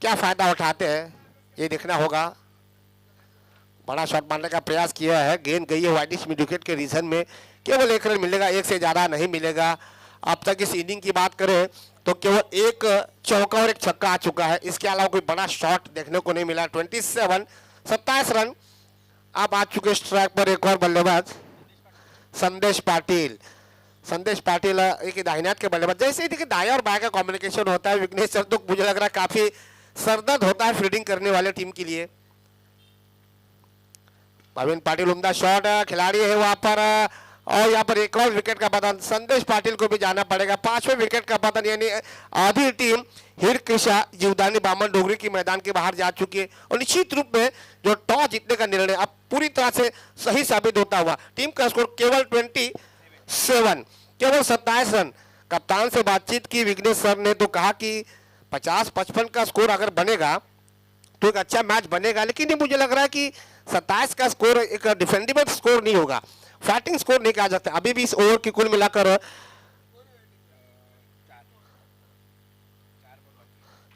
Speaker 1: क्या फायदा उठाते हैं ये देखना होगा। बड़ा शॉट मारने का प्रयास किया है, गेंद गई है वाइडिश मिड विकेट के रीजन में, केवल 1 रन मिलेगा, 1 से ज्यादा नहीं मिलेगा। अब तक इस इनिंग की बात करें तो केवल 1 चौका और 1 छक्का आ चुका है, इसके अलावा कोई बड़ा शॉट देखने को नहीं मिला। 27 रन। अब आ चुके स्ट्राइक पर एक और बल्लेबाज संदेश पाटिल। संदेश पाटिल एक दाहिनात के बल्लेबाज। जैसे ही देखिए दाएं और बाएं का कॉम्बिनेशन होता है विघ्नेश सर, तो मुझे लग रहा है काफी सरदर्द होता है फील्डिंग करने वाले टीम के लिए। भाविन पाटिल उम्दा शॉट खिलाड़ी है वहां पर, और यहाँ पर एक और विकेट का पतन। संदेश पाटिल को भी जाना पड़ेगा। 5वें विकेट का पतन, यानी आधी टीम हिर कृषा जीवदानी बामन डोगरी की मैदान के बाहर जा चुकी है। और निश्चित रूप में जो टॉस जीतने का निर्णय अब पूरी तरह से सही साबित होता हुआ। टीम का स्कोर केवल 27 रन। कप्तान से बातचीत की विघ्नेश सर ने तो कहा कि 50-55 का स्कोर अगर बनेगा तो एक अच्छा मैच बनेगा, लेकिन ये मुझे लग रहा है कि 27 का स्कोर एक डिफेंडेबल स्कोर नहीं होगा, फाइटिंग स्कोर नहीं कहा जाता। अभी भी इस ओवर की कुल मिलाकर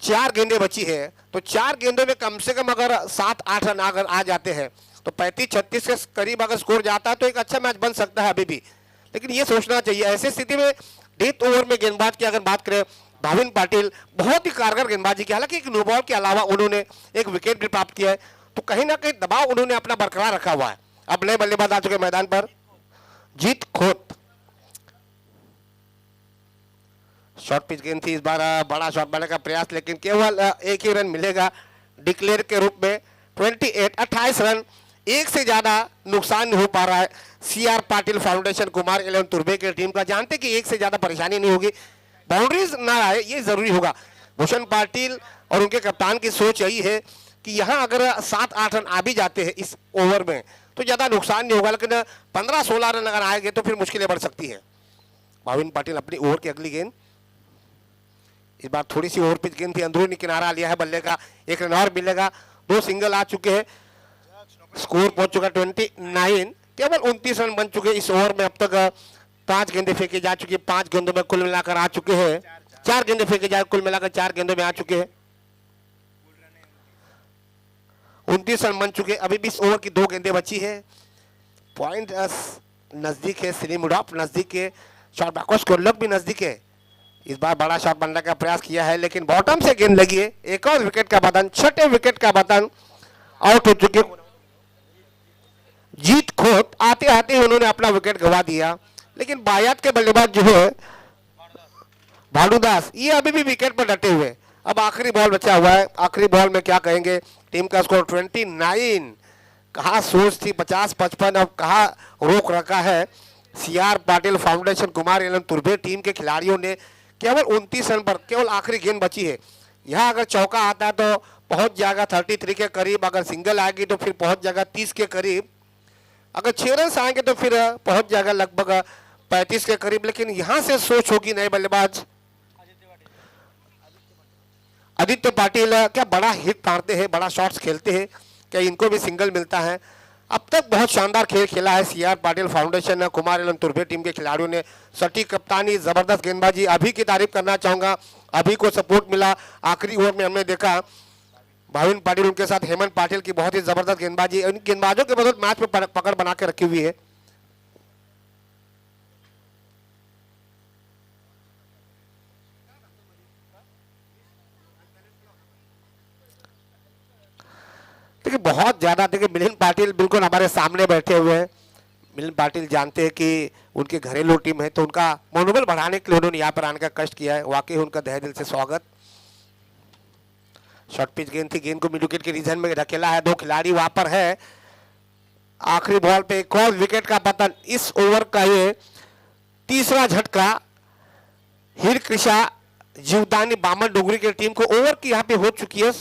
Speaker 1: 4 गेंदें बची है, तो 4 गेंदों में कम से कम अगर 7-8 रन अगर आ जाते हैं तो 35-36 के करीब अगर स्कोर जाता है तो एक अच्छा मैच बन सकता है अभी भी। लेकिन ये सोचना चाहिए ऐसी स्थिति में डेथ ओवर में गेंदबाज की अगर बात करें, भाविन पाटिल बहुत ही कारगर गेंदबाजी की। हालांकि एक नो बॉल के अलावा उन्होंने एक विकेट भी प्राप्त किया है, तो कहीं ना कहीं दबाव उन्होंने अपना बरकरार रखा हुआ है। अब नए बल्लेबाज आ चुके मैदान पर, जीत खोत। शॉर्ट पिच गेंद थी इस बार, बड़ा शॉट मारने का प्रयास, लेकिन केवल 1 ही रन मिलेगा डिक्लेयर के रूप में। 28 रन, 1 से ज्यादा नुकसान नहीं हो पा रहा है सीआर पाटिल फाउंडेशन कुमार 11 तुर्बे की टीम का। जानते कि 1 से ज्यादा परेशानी नहीं होगी, बाउंड्रीज ना आए ये जरूरी होगा। भूषण पाटिल और उनके कप्तान की सोच यही है कि यहाँ अगर 7-8 रन आ भी जाते हैं इस ओवर में तो ज्यादा नुकसान नहीं होगा, लेकिन 15-16 रन अगर आएंगे तो फिर मुश्किलें बढ़ सकती है। भाविन पाटिल अपनी ओवर की अगली गेंद, इस बार थोड़ी सी ओवर पिच गेंद थी, अंदरूनी किनारा लिया है बल्ले का, 1 रन और मिलेगा। 2 सिंगल आ चुके हैं, स्कोर पहुंच चुका 29। केवल 29 रन बन चुके इस ओवर में। अब तक 5 गेंदें फेंकी जा चुकी है, 5 गेंदों में कुल मिलाकर आ चुके हैं 4 गेंदें फेंके जाए, कुल मिलाकर 4 गेंदों में आ चुके हैं 29 रन बन चुके। अभी भी इस ओवर की 2 गेंदें बची है। पॉइंट नजदीक है, स्लिम ड्रॉप नजदीक है, शॉट बैकवर्ड को लग भी नजदीक है। इस बार बड़ा शॉट बनने का प्रयास किया है, लेकिन बॉटम से गेंद लगी है। एक और विकेट का पतन, 6ठे विकेट का पतन, आउट हो चुके। जीत खोत आते आते उन्होंने अपना विकेट गवा दिया, लेकिन बायात के बल्लेबाज जो है भानुदास, ये अभी भी विकेट पर डटे हुए। अब आखिरी बॉल बचा हुआ है, आखिरी बॉल में क्या कहेंगे। टीम का स्कोर 29। कहा सोच थी 50-55, अब कहा रोक रखा है सीआर पाटिल फाउंडेशन कुमार 11 तुर्बे टीम के खिलाड़ियों ने। केवल 29 रन पर केवल आखिरी गेंद बची है। यहाँ अगर चौका आता है तो पहुंच जाएगा 33 के करीब, अगर सिंगल आएगी तो फिर पहुंच जाएगा 30 के करीब, अगर 6 रन आएंगे तो फिर पहुंच जाएगा लगभग 35 के करीब। लेकिन यहां से सोच होगी नए बल्लेबाज आदित्य पाटिल क्या बड़ा हिट मारते हैं, बड़ा शॉट्स खेलते हैं, क्या इनको भी सिंगल मिलता है? अब तक बहुत शानदार खेल खेला है CR Patil foundation, Kumar Allen Turbhe team के खिलाड़ियों ने। सटीक कप्तानी, जबरदस्त गेंदबाजी, अभी की तारीफ करना चाहूंगा, अभी को सपोर्ट मिला। आखिरी ओवर में हमने देखा भाविन पाटिल उनके साथ हेमंत पाटिल की बहुत ही जबरदस्त गेंदबाजी, इन गेंदबाजों के बदौलत मैच में पकड़ बना के रखी हुई है। देखिए बहुत ज्यादा, देखिए मिलिंद पाटिल बिल्कुल हमारे सामने बैठे हुए हैं। मिलिंद पाटिल जानते हैं कि उनकी घरेलू टीम है, तो उनका मनोबल बढ़ाने के लिए उन्होंने यहाँ पर आने का कष्ट किया है। वाकई उनका तहे दिल से स्वागत। शॉर्ट पिच गेंद थी, गेंद को मिड विकेट के रीजन में धकेला है, दो खिलाड़ी वहां पर है। आखिरी बॉल पे एक और विकेट का पतन। इस ओवर का ये तीसरा झटका हिर कृषा जीवदानी बामन डोगरी की टीम को ओवर की यहाँ पे हो चुकी है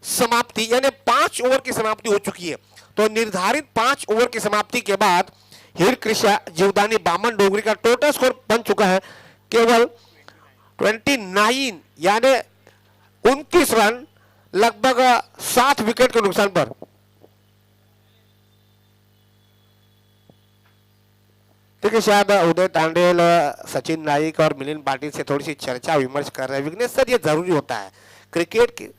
Speaker 1: समाप्ति, यानी 5 ओवर की समाप्ति हो चुकी है। तो निर्धारित 5 ओवर की समाप्ति के बाद हिर कृषा जीवदानी बामन डोगरी का टोटल स्कोर बन चुका है केवल 29, यानी 29 रन, लगभग 7 विकेट के नुकसान पर। देखिए शायद उदय तांडेल, सचिन नाइक और मिलिंद पाटिल से थोड़ी सी चर्चा विमर्श कर रहे हैं। विघ्नेश सर, ये जरूरी होता है क्रिकेट की।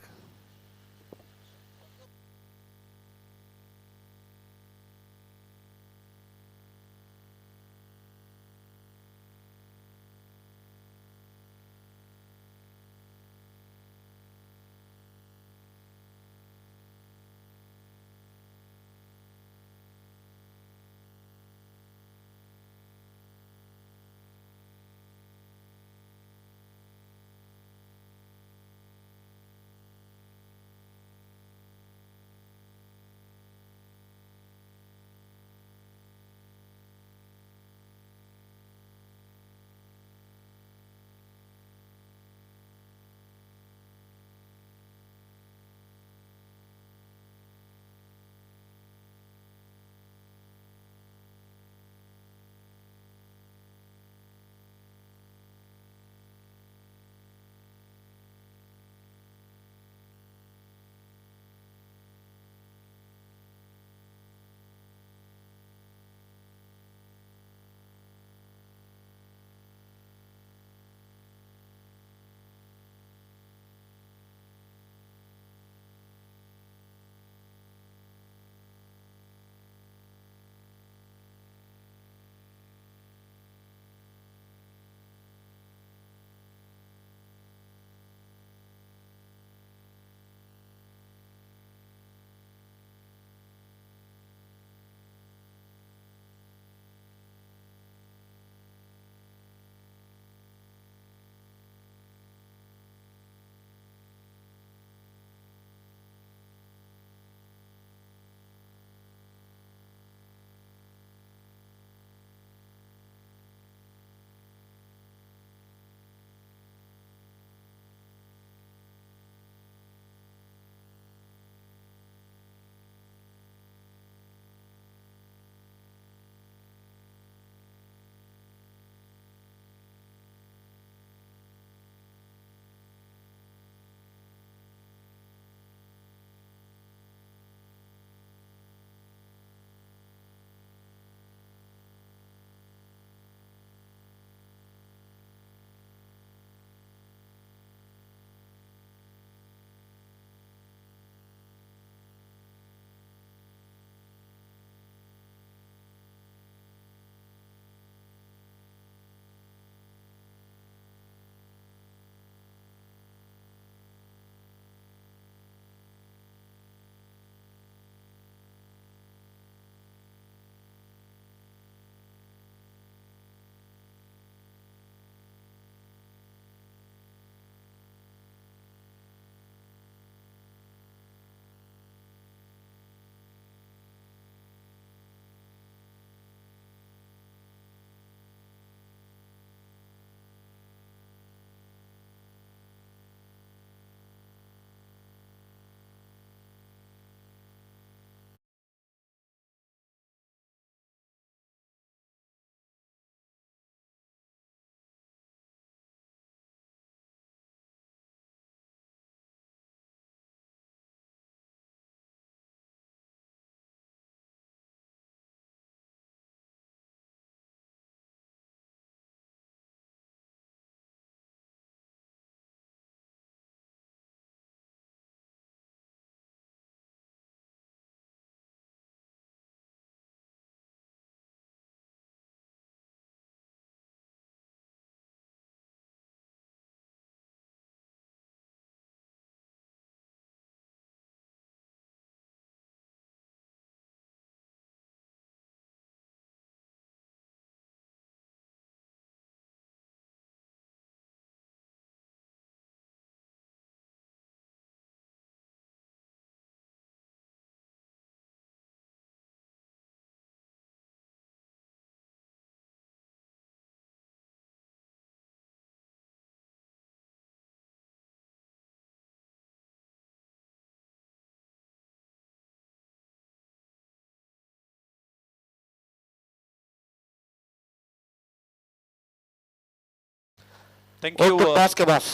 Speaker 2: थँक्यू
Speaker 1: टॉस के बॉस.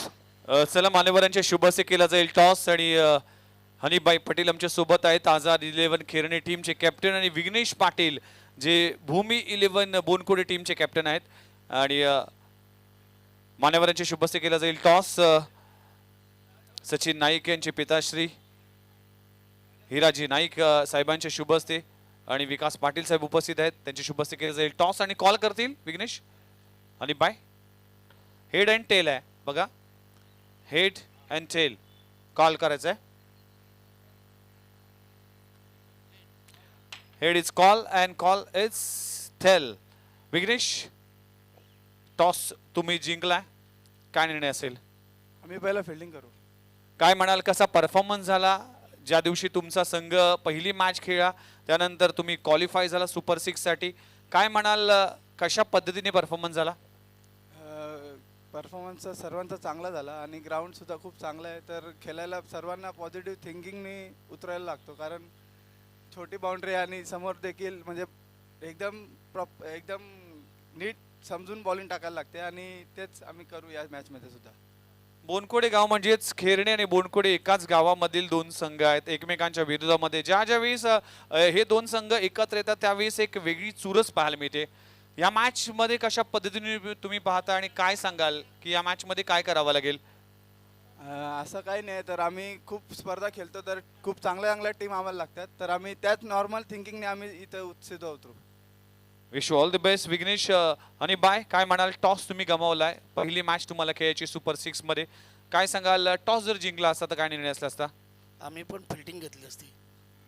Speaker 2: चला मान्यवरांच्या शुभ असे केला जाईल टॉस आणि हनीबाई पटेल आमच्या सोबत आहेत. आझाद 11 खेरणे टीमचे कॅप्टन आणि विघ्नेश पाटील जे भूमी 11 बोनकोडे टीमचे कॅप्टन आहेत. आणि मान्यवरांच्या शुभ असे केला जाईल टॉस. सचिन नाईक यांचे पिताश्री हिराजी नाईक साहेबांचे शुभ हस्ते आणि विकास पाटील साहेब उपस्थित आहेत. त्यांचे शुभ हस्ते केले जाईल टॉस आणि कॉल करतील विघ्नेश आणि बाय. हेड अँड टेल आहे बघा, हेड अँड टेल कॉल करायचं आहे. Head is call and call is tail. Vignesh toss तुम्ही जिंकलाय, काय निर्णय असेल?
Speaker 3: आम्ही पहिला फिल्डिंग करू.
Speaker 2: काय म्हणाल, कसा परफॉर्मन्स झाला ज्या दिवशी तुमचा संघ पहिली मॅच खेळला त्यानंतर तुम्ही क्वालिफाय झाला सुपर 6 साठी? काय म्हणाल, कशा पद्धतीने परफॉर्मन्स झाला?
Speaker 3: परफॉर्मन्स सर्वांचा चांगला झाला आणि ग्राउंड सुद्धा खूप चांगला आहे. तर खेळायला सर्वांना पॉझिटिव्ह थिंकिंगने उतरायला लागतो, कारण छोटी बाउंड्री आणि समोर देखील म्हणजे एकदम नीट समजून बॉलिंग टाकायला लागते आणि तेच आम्ही करू या मॅचमध्ये सुद्धा.
Speaker 2: बोनकोडे गाव म्हणजेच खेरणे आणि बोनकोडे एकाच गावामधील दोन संघ आहेत एकमेकांच्या विरोधामध्ये. ज्या वेळेस हे दोन संघ एकत्र येतात त्यावेळेस एक वेगळी चुरस पाहायला मिळते. या मॅच मध्ये कशा पद्धतीने तुम्ही पाहता आणि काय सांगाल की या मॅच मध्ये काय करावं लागेल?
Speaker 3: असं काही नाही, तर आम्ही खूप स्पर्धा खेळतो, तर खूप चांगल्या टीम आम्हाला लागतात, तर आम्ही त्याच नॉर्मल थिंकिंगने आम्ही इथं उत्सित होतो.
Speaker 2: Wish you all the best Vignesh. आणि बाय काय म्हणाल, टॉस तुम्ही गमावलाय, पहिली मॅच तुम्हाला खेळायची सुपर 6 मध्ये, काय सांगाल? टॉस जर जिंकला असता तर काय निर्णय असला असता?
Speaker 4: आम्ही पण फिल्डिंग घेतली असती.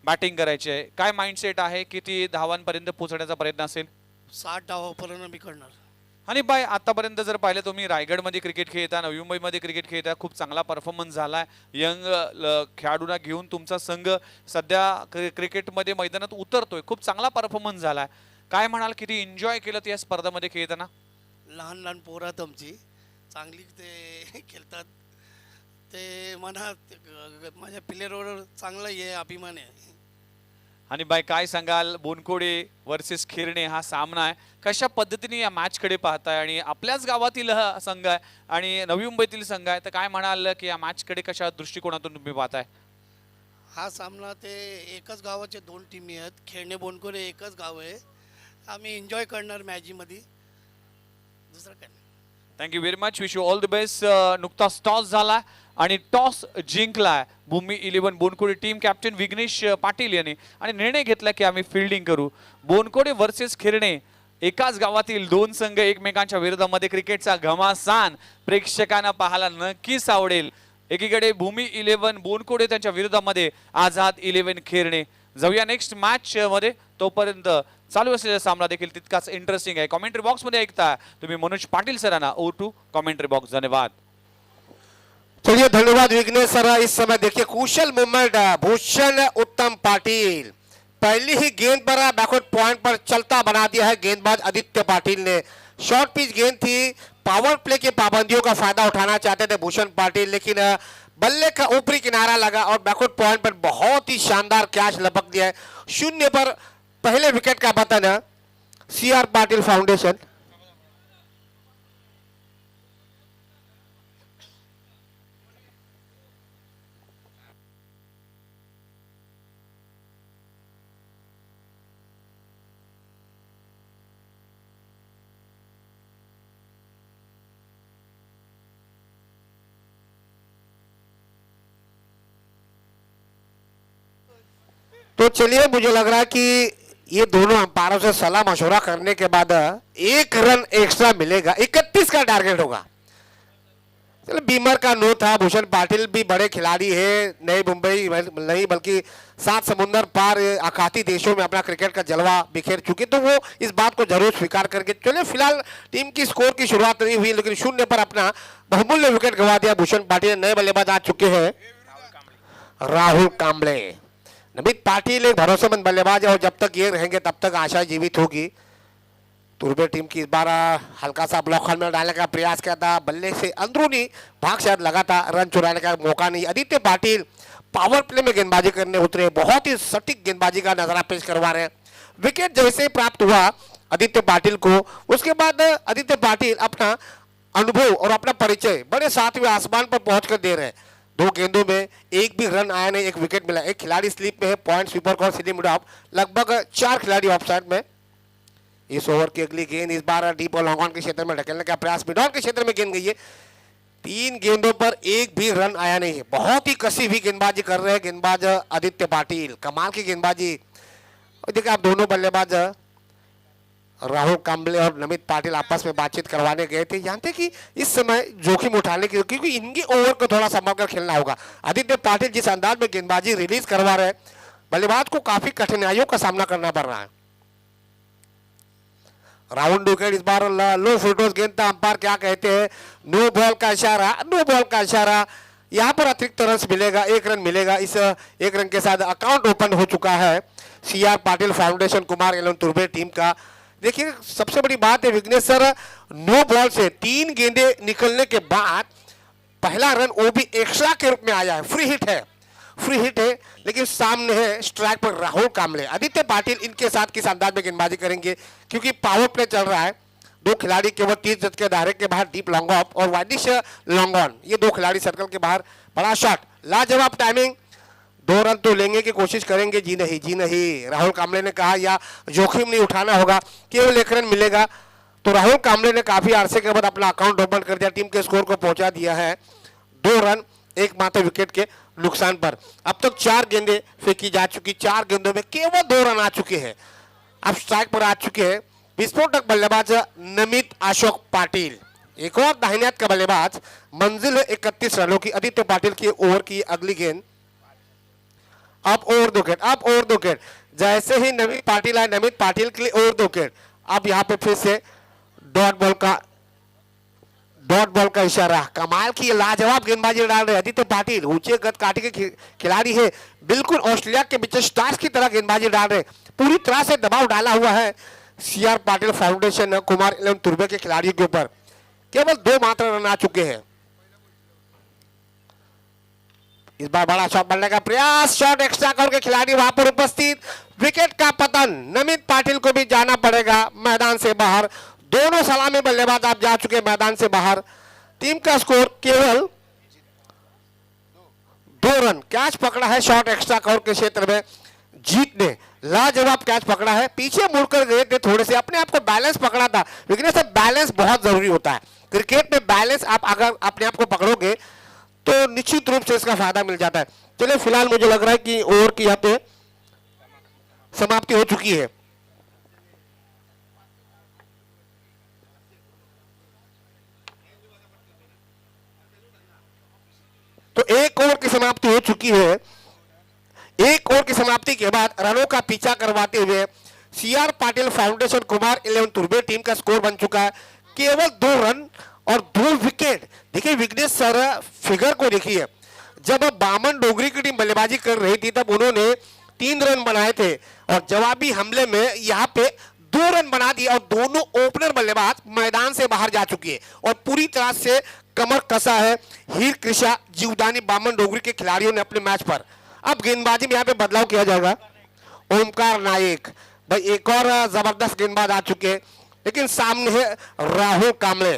Speaker 2: बॅटिंग करायची आहे, काय माइंडसेट आहे, किती धावांपर्यंत पोहोचण्याचा प्रयत्न असेल?
Speaker 4: 60 डावापर्यंत मी करणार.
Speaker 2: आणि बाय आतापर्यंत जर पाहिलं तुम्ही रायगडमध्ये क्रिकेट खेळता, नवी मुंबईमध्ये क्रिकेट खेळता, खूप चांगला परफॉर्मन्स झाला आहे. यंग खेळाडूंना घेऊन तुमचा संघ सध्या क्रिकेटमध्ये मैदानात उतरतोय, खूप चांगला परफॉर्मन्स झाला आहे. काय म्हणाल, किती एन्जॉय केलं या स्पर्धेमध्ये खेळताना?
Speaker 4: लहान पोरात आमची चांगली ते खेळतात, ते माझ्या प्लेअरवर चांगला हे अभिमान आहे.
Speaker 2: आणि बाय काय सांगाल, बोनकोडे वर्सेस खेरणे हा सामना आहे, कशा पद्धतीने या मॅच कडे पाहताय? आणि आपल्याच गावातील हा संघ आहे आणि नवी मुंबईतील संघ आहे, तर काय म्हणाल की या मॅच कडे कशा दृष्टिकोनातून तुम्ही पाहताय?
Speaker 4: हा सामना ते एकच गावाचे दोन टीमी आहेत, खेळणे बोनकोडे एकच गाव आहे. आम्ही एन्जॉय करणार मॅचमध्ये, दुसरं काय नाही.
Speaker 2: Thank you very much, wish you all the best. नुकताच टॉस झाला आणि टॉस जिंकला भूमी 11 बोनकोडे टीम कॅप्टन विघ्नेश पाटील यांनी आणि निर्णय घेतला की आम्ही फिल्डिंग करू. बोनकोडे वर्सेस खेरणे एकाच गावातील दोन संघ एकमेकांच्या विरोधामध्ये क्रिकेटचा घमासान प्रेक्षकांना पाहायला नक्कीच आवडेल. एकीकडे भूमी 11 बोनकोडे त्यांच्या विरोधामध्ये आझाद 11 खेरणे. जाऊया नेक्स्ट मॅच मध्ये, तोपर्यंत चालू असलेला सामना देखील तितकाच इंटरेस्टिंग आहे. कमेंट्री बॉक्स मध्ये ऐकता तुम्ही मनोज पाटील सरांना. Over to commentary box. धन्यवाद.
Speaker 1: चलिए धन्यवाद विघ्नेश सर. इस समय देखिए कुशल मूवमेंट भूषण उत्तम पाटिल, पहली ही गेंद पर बैकवर्ड पॉइंट पर चलता बना दिया है गेंदबाज आदित्य पाटिल ने. शॉर्ट पिच गेंद थी, पावर प्ले की पाबंदियों का फायदा उठाना चाहते थे भूषण पाटिल, लेकिन बल्ले का ऊपरी किनारा लगा और बैकवर्ड पॉइंट पर बहुत ही शानदार कैच लपक दिया है. 0 पर पहले विकेट का पतन CR पाटिल फाउंडेशन. तो चलिए, मुझे लग रहा है कि ये दोनों अंपायरों से सलाह मशवरा करने के बाद 1 रन एक्स्ट्रा मिलेगा. 31 का टारगेट होगा. चलो, बीमर का नो था. भूषण पाटिल भी बड़े खिलाड़ी है, नई मुंबई नहीं बल्कि 7 समुंदर पार आखाती देशों में अपना क्रिकेट का जलवा बिखेर चुके, तो वो इस बात को जरूर स्वीकार करके चले. फिलहाल टीम की स्कोर की शुरुआत नहीं हुई, लेकिन 0 पर अपना बहुमूल्य विकेट गंवा दिया भूषण पाटिल. नए बल्लेबाज आ चुके हैं राहुल कांबले. नमित पाटिल एक भरोसेमंद बल्लेबाज है और जब तक ये रहेंगे तब तक आशा जीवित होगी. तुर्बे टीम की इस बार हल्का सा ब्लॉक में डालने का प्रयास किया था, बल्ले से अंदरूनी भाग शायद लगा था, रन चुराने का मौका नहीं. आदित्य पाटिल पावर प्ले में गेंदबाजी करने उतरे, बहुत ही सटीक गेंदबाजी का नजारा पेश करवा रहे हैं. विकेट जैसे प्राप्त हुआ आदित्य पाटिल को, उसके बाद आदित्य पाटिल अपना अनुभव और अपना परिचय बड़े सातवें आसमान पर पहुंचकर दे रहे हैं। 2 गेंदों में एक भी रन आया नहीं, 1 विकेट मिला। एक खिलाड़ी स्लिप में है, पॉइंट स्वीपर को सीधे मिड ऑफ, लगभग 4 खिलाड़ी ऑफ साइड में। इस ओवर की अगली गेंद इस बार डीप और लॉन्ग ऑन के क्षेत्र में ढकेलने का प्रयास, मिड ऑन के क्षेत्र में गेंद गई है। 3 गेंदों पर एक भी रन आया नहीं है। बहुत ही कसी हुई गेंदबाजी कर रहे हैं गेंदबाज आदित्य पाटिल, कमाल की गेंदबाजी। देखिए आप दोनों बल्लेबाज राहुल कांबले और नमित पाटिल आपस में बातचीत करवाने गए थे, जानते कि इस समय जोखिम उठाने की, क्योंकि इनके ओवर को थोड़ा संभाल कर खेलना होगा। आदित्य पाटिल जिस अंदाज में गेंदबाजी रिलीज करवा रहे हैं, बल्लेबाज को काफी कठिनाइयों का सामना करना पड़ रहा है। राउंड विकेट इस बार लो फुलटॉस गेंद था, अंपायर क्या कहते हैं, नो बॉल का इशारा, नो बॉल का इशारा। यहाँ पर अतिरिक्त रन मिलेगा, 1 रन मिलेगा। इस 1 रन के साथ अकाउंट ओपन हो चुका है CR पाटिल फाउंडेशन कुमार 11 तुर्बे टीम का। देखिए सबसे बड़ी बात है विघ्नेश सर, नो बॉल से 3 गेंदे निकलने के बाद पहला रन वो भी एक्स्ट्रा के रूप में आया है। फ्री हिट है, फ्री हिट है, लेकिन सामने है स्ट्राइक पर राहुल कांबले। आदित्य पाटिल इनके साथ किस अंदाज में गेंदबाजी करेंगे, क्योंकि पावर प्ले चल रहा है। 2 खिलाड़ी केवल 30 गज के दायरे के बाहर, डीप लॉन्ग ऑफ और वाइडिश लॉन्ग ऑन, ये 2 खिलाड़ी सर्कल के बाहर। बड़ा शॉट, लाजवाब टाइमिंग, 2 रन तो लेंगे की कोशिश करेंगे। जी नहीं, जी नहीं, राहुल कांबले ने कहा या जोखिम नहीं उठाना होगा, केवल 1 रन मिलेगा। तो राहुल कांबले ने काफी अरसे के बाद अपना अकाउंट ओपन कर दिया, टीम के स्कोर को पहुंचा दिया है 2 रन एकमात्र विकेट के नुकसान पर। अब तक 4 गेंदें फेंकी जा चुकी, 4 गेंदों में केवल 2 रन आ चुके हैं। अब स्ट्राइक पर आ चुके हैं विस्फोटक बल्लेबाज नमित अशोक पाटिल। एक और दाहिने हाथ का बल्लेबाज, मंजिल है 31 रनों की। आदित्य पाटिल की ओवर की अगली गेंद, अब ओवर 2 विकेट, अब ओवर 2 विकेट। जैसे ही नमित पाटिल आए, नमित पाटिल के लिए ओवर 2 विकेट। अब यहाँ पे फिर से डॉट बॉल का इशारा। कमाल की लाजवाब गेंदबाजी डाल रहे आदित्य पाटिल, ऊंचे गत काटी के खिलाड़ी है, बिल्कुल ऑस्ट्रेलिया के बीच स्टार्स की तरह गेंदबाजी डाल रहे, पूरी तरह से दबाव डाला हुआ है CR पाटिल फाउंडेशन कुमार 11 तुर्बे के खिलाड़ियों के ऊपर। केवल 2 मात्र रन आ चुके हैं। इस बार बड़ा शॉट बनने का प्रयास, शॉट एक्स्ट्रा करके खिलाड़ी वहां पर उपस्थित, विकेट का पतन। नमित पाटिल को भी जाना पड़ेगा मैदान से बाहर। दोनों सलामी बल्लेबाज आप जा चुके मैदान से बाहर। टीम का स्कोर केवल 2 रन। कैच पकड़ा है शॉट एक्स्ट्रा कवर के क्षेत्र में, जीत ने लाजवाब कैच पकड़ा है। पीछे मुड़कर गए थे, थोड़े से अपने आप को बैलेंस पकड़ा था। लेकिन सर बैलेंस बहुत जरूरी होता है क्रिकेट में। बैलेंस आप अगर अपने आप को पकड़ोगे तो निश्चित रूप से इसका फायदा मिल जाता है। चलिए फिलहाल मुझे लग रहा है कि ओवर की यहाँ पे समाप्ति हो चुकी है। तो 1 ओवर की समाप्ति हो चुकी है। 1 ओवर की समाप्ति के बाद रनों का पीछा करवाते हुए CR पाटिल फाउंडेशन कुमार 11 तुर्बे टीम का स्कोर बन चुका है केवल 2 रन और 2 विकेट। देखिए विघ्नेश सर फिगर को देखिए, जब बामन डोगरी की टीम बल्लेबाजी कर रही थी तब उन्होंने 3 रन बनाए थे और जवाबी हमले में यहाँ पे 2 रन बना दिए और दोनों ओपनर बल्लेबाज मैदान से बाहर जा चुके हैं और पूरी तरह से कमर कसा है हीर कृषा जीवदानी बामन डोगरी के खिलाड़ियों ने अपने मैच पर। अब गेंदबाजी में यहाँ पे बदलाव किया जाएगा। ओमकार नायक भाई एक और जबरदस्त गेंदबाज आ चुके हैं, लेकिन सामने है राहुल कांबले।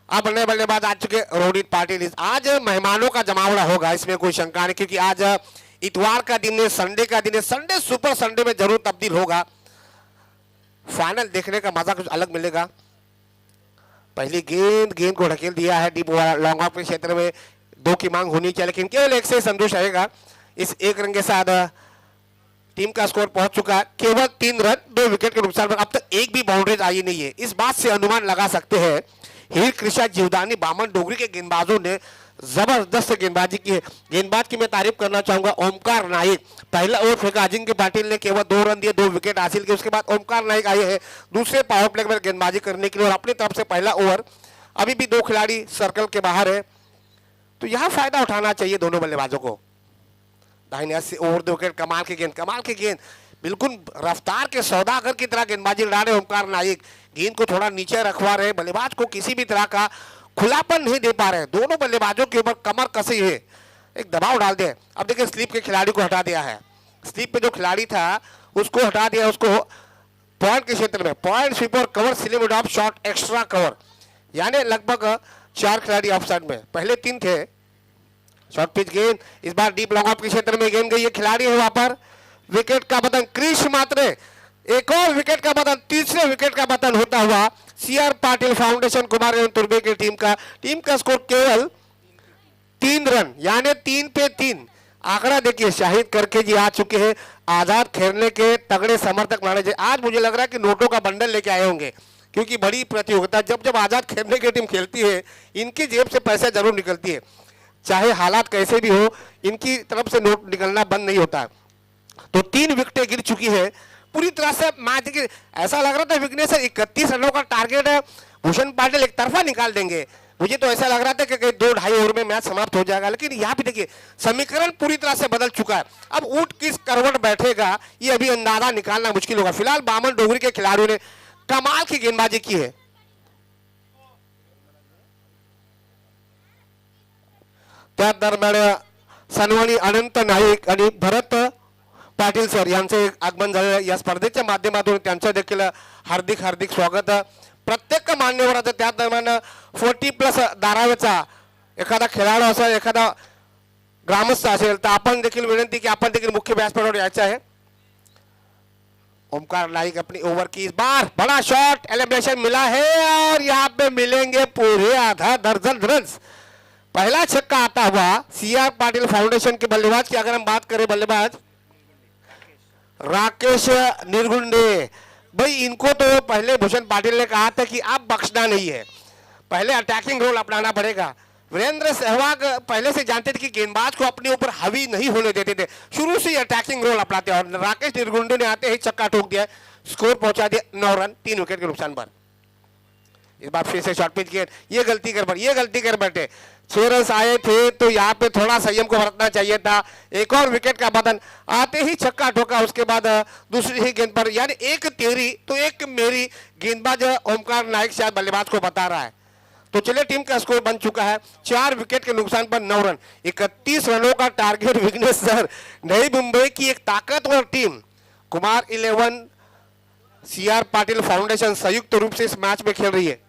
Speaker 1: अब नए बल्लेबाज आ चुके रोहित पाटिल। आज मेहमानों का जमावड़ा होगा, इसमें कोई शंका नहीं, क्योंकि आज इतवार का दिन है, संडे का दिन है। संडे सुपर संडे में जरूर तब्दील होगा। फाइनल देखने का मजा कुछ अलग मिलेगा। पहली गेंद को ढकेल दिया है डीप लॉन्ग ऑफ के क्षेत्र में। 2 की मांग होनी चाहिए, लेकिन केवल 1 से संतोष रहेगा। इस 1 रन के साथ टीम का स्कोर पहुंच चुका है केवल 3 रन 2 विकेट के नुकसान पर। अब तक एक भी बाउंड्रीज आई नहीं है। इस बात से अनुमान लगा सकते हैं हीर कृषा जीवदानी बामन डोगरी के गेंदबाजों ने जबरदस्त गेंदबाजी की है। गेंदबाज की मैं तारीफ करना चाहूंगा ओमकार नायक। पहला ओवर फेंका अजिंक्य पाटिल ने, केवल 2 रन दिए, 2 विकेट हासिल किए। उसके बाद ओमकार नायक आए हैं दूसरे पावर प्ले में गेंदबाजी करने के लिए और अपनी तरफ से पहला ओवर। अभी भी 2 खिलाड़ी सर्कल के बाहर है, तो यहां फायदा उठाना चाहिए दोनों बल्लेबाजों को। दाहिने हाथ से ओवर 2 विकेट, कमाल की गेंद, बिल्कुल रफ्तार के सौदागर की तरह गेंदबाजी लड़ा रहे ओमकार नायक। गेंद को थोड़ा नीचे रखवा रहे, बल्लेबाज को किसी भी तरह का खुलापन नहीं दे पा रहे। दोनों बल्लेबाजों के ऊपर कमर कसी है, एक दबाव डाल दे। अब देखिए स्लिप के खिलाड़ी को हटा दिया है, स्लिप पे जो खिलाड़ी था उसको हटा दिया, उसको पॉइंट के क्षेत्र में point sweeper cover slim of shot extra cover, यानी लगभग 4 खिलाड़ी ऑफ साइड में, पहले 3 थे। शॉर्ट पिच गेंद, इस बार डीप लॉन्ग ऑफ के क्षेत्र में गेंद गई है, खिलाड़ी है वहां पर। विकेट का पतन, क्रीज मात्र एक और विकेट का पतन, तीसरे विकेट का पतन होता हुआ सीआर पाटिल फाउंडेशन कुमार एवं तुर्बे की टीम का स्कोर केवल 3 रन, यानी 3 पे 3। आंकड़ा देखिए, शाहिद करके जी आ चुके हैं, आजाद खेलने के तगड़े समर्थक माने जाए। आज मुझे लग रहा है कि नोटों का बंडल लेके आए होंगे, क्योंकि बड़ी प्रतियोगिता, जब आजाद खेलने की टीम खेलती है, इनकी जेब से पैसा जरूर निकलती है, चाहे हालात कैसे भी हो, इनकी तरफ से नोट निकलना बंद नहीं होता। तो 3 विकेटें गिर चुकी है पूरी तरह से मैच की। ऐसा लग रहा था विघ्नेश सर 31 रनों का टारगेट है, भूषण पाटिल एक तरफा निकाल देंगे। मुझे तो ऐसा लग रहा था कि 2-2.5 ओवर में मैच समाप्त हो जाएगा, लेकिन यहाँ पे देखिए समीकरण पूरी तरह से बदल चुका है। अब ऊंट किस करवट बैठेगा ये अभी अंदाजा निकालना मुश्किल होगा। फिलहाल बामन डोगरी के खिलाड़ियों ने कमाल की गेंदबाजी की है। त्या दरम्यान सन्मानी अनंत नाईक आणि भरत पाटील सर यांचे आगमन झालेलं या स्पर्धेच्या माध्यमातून त्यांचं देखील हार्दिक हार्दिक स्वागत। प्रत्येक मान्यवराचं त्या दरम्यान 40+ धाराव्याचा एखादा खेळाडू असेल, एखादा ग्रामस्थ असेल, तर आपण देखील विनंती की आपण देखील मुख्य व्यासपीठावर यायचं आहे। ओमकार नाइक अपनी ओवर की, इस बार बड़ा शॉट एलिमिनेशन मिला है और यहाँ पे मिलेंगे पूरे आधा दर्जन रन। पहला छक्का आता हुआ सीआर पाटिल फाउंडेशन के बल्लेबाज की अगर हम बात करें, बल्लेबाज राकेश निर्गुंडे। भाई इनको तो पहले भूषण पाटिल ने कहा था कि आप बख्शना नहीं है, पहले अटैकिंग रोल अपनाना पड़ेगा। वीरेंद्र सहवाग पहले से जानते थे कि गेंदबाज को अपने ऊपर हावी नहीं होने देते थे, शुरू से ही अटैकिंग रोल अपनाते हैं। और राकेश निर्गुंडे ने आते ही छक्का ठोक दिया, स्कोर पहुंचा दिया 9 रन 3 विकेट के नुकसान पर। इस बार फिर से शॉर्ट पिच गेंद, ये गलती कर बैठे। 6 रन आए थे तो यहाँ पे थोड़ा संयम को बरतना चाहिए था। एक और विकेट का बदन, आते ही छक्का ठोका, उसके बाद दूसरी ही गेंद पर, यानी एक तेरी तो एक मेरी गेंदबाज ओमकार नाइक शायद बल्लेबाज को बता रहा है। तो चलिए टीम का स्कोर बन चुका है 4 विकेट के नुकसान पर 9 रन, 31 रनों का टारगेट। विघ्नेश सर, नई मुंबई की एक ताकतवर team Kumar 11 CR Patil foundation संयुक्त रूप से इस मैच में खेल रही है।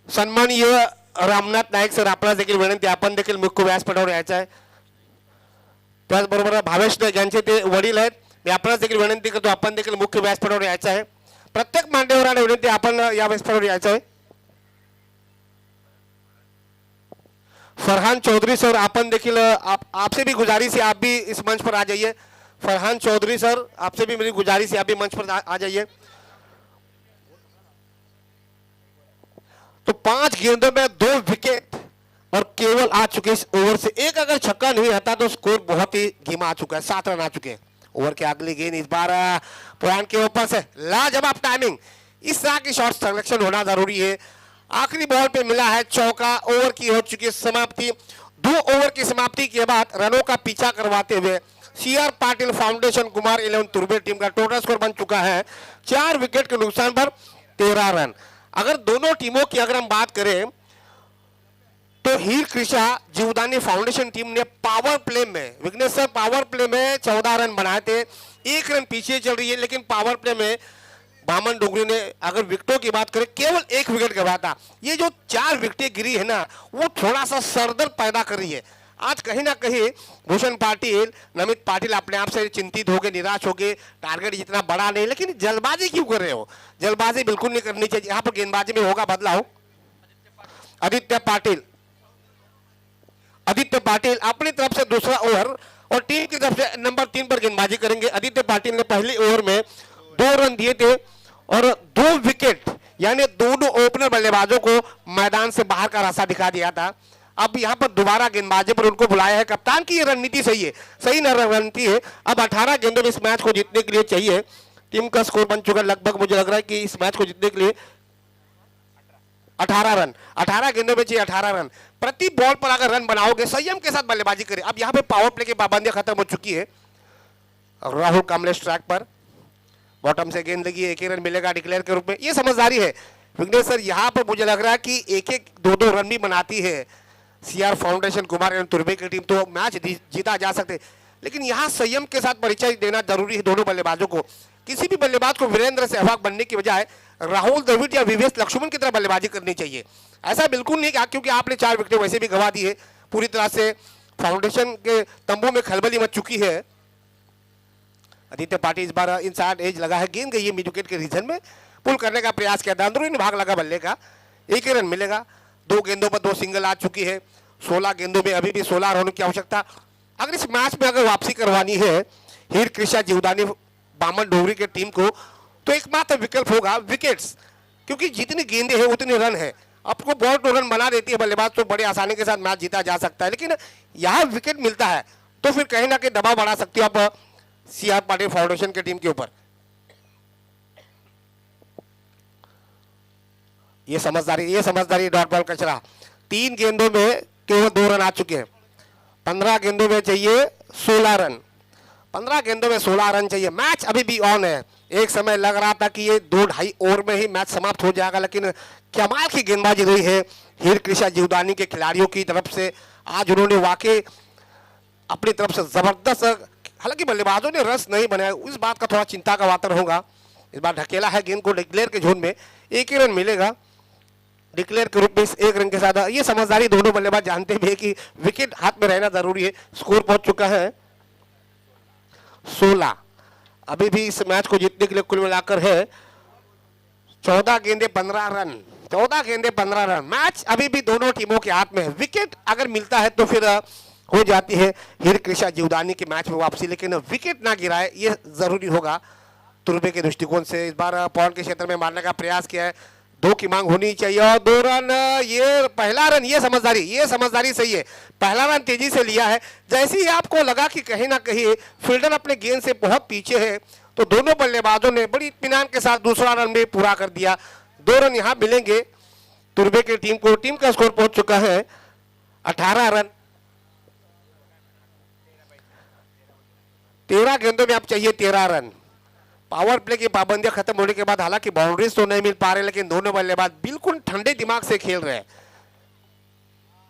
Speaker 1: सन्माननीय रामनाथ नाईक सर, आपल्याला देखील विनंती, आपण देखील मुख्य व्यासपीठावर यायचं आहे। त्याचबरोबर भावेश नाईक यांचे ते वडील आहेत, मी आपल्याला देखील विनंती करतो, आपण देखील मुख्य व्यासपीठावर यायचं आहे। प्रत्येक मान्यवरांना विनंती, आपण या व्यासपीठावर यायचं आहे। फरहान चौधरी सर, अपन देखिल आपसे भी गुजारिश है, आप भी इस मंच पर आ जाइए। फरहान चौधरी सर, आपसे भी मेरी गुजारिश है, आप भी मंच पर आ जाइए। तो 5 गेंदों में 2 विकेट और केवल आ चुके इस ओवर से एक अगर छक्का नहीं आता तो स्कोर बहुत ही धीमा आ चुका है, 7 रन आ चुके हैं। ओवर की अगली गेंद इस बार पॉइंट के ऊपर से लाजवाब टाइमिंग, इस तरह की शॉट सिलेक्शन होना जरूरी है। आखिरी बॉल पे मिला है चौका, ओवर की हो चुकी है समाप्ति। 2 ओवर की समाप्ति के बाद रनों का पीछा करवाते हुए सीआर पाटिल फाउंडेशन कुमार 11 तुर्बे टीम का टोटल स्कोर बन चुका है 4 विकेट के नुकसान पर 13 रन। अगर दोनों टीमों की अगर हम बात करें तो हीर कृषा जीवदानी फाउंडेशन टीम ने पावर प्ले में, विघ्नेश सर, पावर प्ले में 14 रन बनाए थे, 1 रन पीछे चल रही है, लेकिन पावर प्ले में बामन डोगरी ने अगर विकेटों की बात करें केवल 1 विकेट गंवाया था। ये जो 4 विकेटें गिरी है ना, वो थोड़ा सा सरदर्द पैदा कर रही है। आज कहीं ना कहीं भूषण पाटिल, नमित पाटिल अपने आप से चिंतित हो गए, निराश हो गए, टारगेट जितना बड़ा नहीं, लेकिन जल्दबाजी क्यों कर रहे हो? जल्दबाजी बिल्कुल नहीं करनी चाहिए। यहाँ पर गेंदबाजी में होगा बदलाव। आदित्य पाटिल अपनी तरफ से दूसरा ओवर और टीम की तरफ से नंबर 3 पर गेंदबाजी करेंगे। आदित्य पाटिल ने पहले ओवर में 2 रन दिए थे और 2 विकेट, यानी दोनों ओपनर बल्लेबाजों को मैदान से बाहर का रास्ता दिखा दिया था। अब यहां पर दोबारा गेंदबाजी पर उनको बुलाया है। कप्तान की ये रणनीति सही है, सही रणनीति है। अब 18 गेंदों में इस मैच को जीतने के लिए चाहिए। टीम का स्कोर बन चुका लगभग, मुझे लग रहा है कि इस मैच को जीतने के लिए 18 रन, 18 गेंदों में चाहिए 18 रन। प्रति बॉल पर अगर रन बनाओगे, संयम के साथ बल्लेबाजी करें। अब यहां पे पावर प्ले की पाबंदियां खत्म हो चुकी है। राहुल कामलेश ट्रैक पर बॉटम से गेंद लगी, 1 रन मिलेगा डिक्लेयर के रूप में, ये समझदारी है। विघ्नेश सर, यहां पर मुझे लग रहा है कि 1-1, 2-2 रन भी बनाती है सीआर फाउंडेशन कुमार एवं तुर्बे की टीम, तो मैच जीता जा सकते। लेकिन यहाँ संयम के साथ परिचय देना जरूरी है दोनों बल्लेबाजों को। किसी भी बल्लेबाज को वीरेंद्र सहवाग बनने की बजाय राहुल द्रविड़ या विवेक लक्ष्मण की तरह बल्लेबाजी करनी चाहिए। ऐसा बिल्कुल नहीं क्योंकि आपने 4 विकेटें वैसे भी गंवा दी है, पूरी तरह से फाउंडेशन के तंबू में खलबली मच चुकी है। आदित्य पाटिल इस बार इनसाइड एज लगा है, गेंद गई है मिड विकेट के रीजन में, पुल करने का प्रयास किया था, अंदरूनी भाग लगा बल्ले का, 1 ही रन मिलेगा। 2 गेंदों पर 2 सिंगल आ चुकी है, 16 गेंदों में अभी भी 16 रनों की आवश्यकता। अगर इस मैच में अगर वापसी करवानी है हीर कृष्णा जीवदानी बामन डोगरी के टीम को, तो एकमात्र विकल्प होगा विकेट्स, क्योंकि जितनी गेंदें हैं उतने रन है। आपको बॉल टू रन बना देती है बल्लेबाज तो बड़े आसानी के साथ मैच जीता जा सकता है, लेकिन यहाँ विकेट मिलता है तो फिर कहीं ना कहीं दबाव बढ़ा सकती हो आप सीआर पाटिल फाउंडेशन की टीम के ऊपर। ये समझदारी डॉट बॉल कचरा। 3 गेंदों में केवल 2 रन आ चुके हैं, 15 गेंदों में चाहिए 16 रन, 15 गेंदों में 16 रन चाहिए। मैच अभी भी ऑन है। एक समय लग रहा था कि ये 2-2.5 ओवर में ही मैच समाप्त हो जाएगा, लेकिन कमाल की गेंदबाजी रही है हीर कृष्णा जीवदानी के खिलाड़ियों की तरफ से। आज उन्होंने वाकई अपनी तरफ से जबरदस्त, हालांकि बल्लेबाजों ने रस नहीं बनाया, इस बात का थोड़ा चिंता का वातावरण होगा। इस बार ढकेला है गेंद को डिक्लेयर के जोन में, 1 ही रन मिलेगा डिक्लेयर के रूप में। इस 1 रन के साथ ये समझदारी दोनों बल्लेबाज जानते भी है कि विकेट हाथ में रहना जरूरी है। स्कोर पहुंच चुका है 16। अभी भी इस मैच को जीतने के लिए कुल मिलाकर है 14 गेंदे 15 रन, 14 गेंदे 15 रन। मैच अभी भी दोनों टीमों के हाथ में है। विकेट अगर मिलता है तो फिर हो जाती है हीर कृष्णा जीवदानी के मैच में वापसी, लेकिन विकेट ना गिराए ये जरूरी होगा तुर्बे के दृष्टिकोण से। इस बार पॉइंट के क्षेत्र में मारने का प्रयास किया है, 2 की मांग होनी चाहिए और 2 रन। ये पहला रन, ये समझदारी सही है। पहला रन तेजी से लिया है। जैसे ही आपको लगा कि कहीं ना कहीं फील्डर अपने गेंद से बहुत पीछे है, तो दोनों बल्लेबाजों ने बड़ी इत्मीनान के साथ दूसरा रन भी पूरा कर दिया। 2 रन यहां मिलेंगे तुर्बे की टीम को। टीम का स्कोर पहुंच चुका है 18 रन। 13 गेंदों में अब चाहिए 13 रन। पावर प्ले की पाबंदियां खत्म होने के बाद हालांकि बाउंड्रीज तो नहीं मिल पा रहे, लेकिन दोनों बल्लेबाज बिल्कुल ठंडे दिमाग से खेल रहे हैं।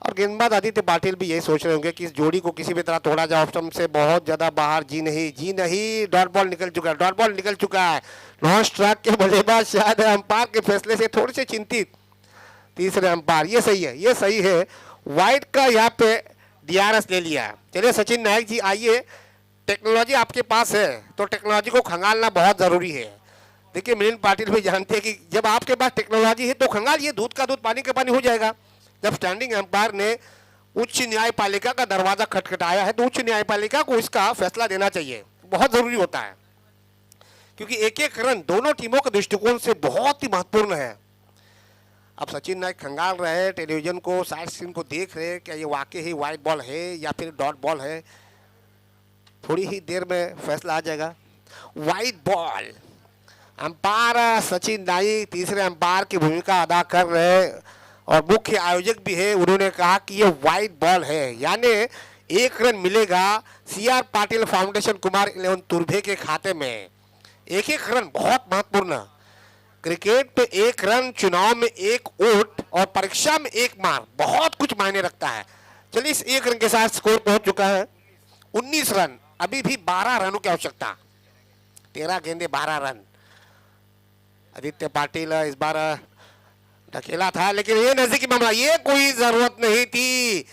Speaker 1: और गेंदबाज आदित्य पाटिल भी यही सोच रहे होंगे कि इस जोड़ी को किसी भी तरह तोड़ा जाए, ऑप्शन से बहुत ज्यादा बाहर। जी नहीं, डॉट बॉल निकल चुका है। नॉन स्ट्राइक के बल्लेबाज शायद अंपायर के फैसले से थोड़े से चिंतित। तीसरे अंपायर, ये सही है। वाइड का यहाँ पे DRS ले लिया। चलिए सचिन नायक जी आइए, टेक्नोलॉजी आपके पास है तो टेक्नोलॉजी को खंगालना बहुत जरूरी है। देखिए मिलिंद पाटिल भी जानते हैं कि जब आपके पास टेक्नोलॉजी है तो खंगालिए, दूध का दूध पानी का पानी हो जाएगा। जब स्टैंडिंग एम्पायर ने उच्च न्यायपालिका का दरवाजा खटखटाया है तो उच्च न्यायपालिका को इसका फैसला देना चाहिए, बहुत जरूरी होता है, क्योंकि 1-1 रन दोनों टीमों के दृष्टिकोण से बहुत ही महत्वपूर्ण है। अब सचिन नायक खंगाल रहे हैं टेलीविजन को, साइड स्क्रीन को देख रहे हैं क्या ये वाकई ही वाइड बॉल है या फिर डॉट बॉल है। थोड़ी ही देर में फैसला आ जाएगा। वाइड बॉल, अंपायर सचिन नायक तीसरे अंपायर की भूमिका अदा कर रहे हैं और मुख्य आयोजक भी है। उन्होंने कहा कि ये वाइड बॉल है, यानी 1 रन मिलेगा सीआर पाटिल फाउंडेशन कुमार 11 तुर्भे के खाते में। 1-1 रन बहुत महत्वपूर्ण। क्रिकेट पे 1 रन, चुनाव में 1 वोट और परीक्षा में 1 मार्क बहुत कुछ मायने रखता है। चलिए इस 1 रन के साथ स्कोर पहुंच चुका है 19 रन। अभी भी 12 रनों की आवश्यकता, 13 गेंदे 12 रन। आदित्य पाटिल इस बार ढकेला था, लेकिन ये नजदीकी मामला, ये कोई जरूरत नहीं थी।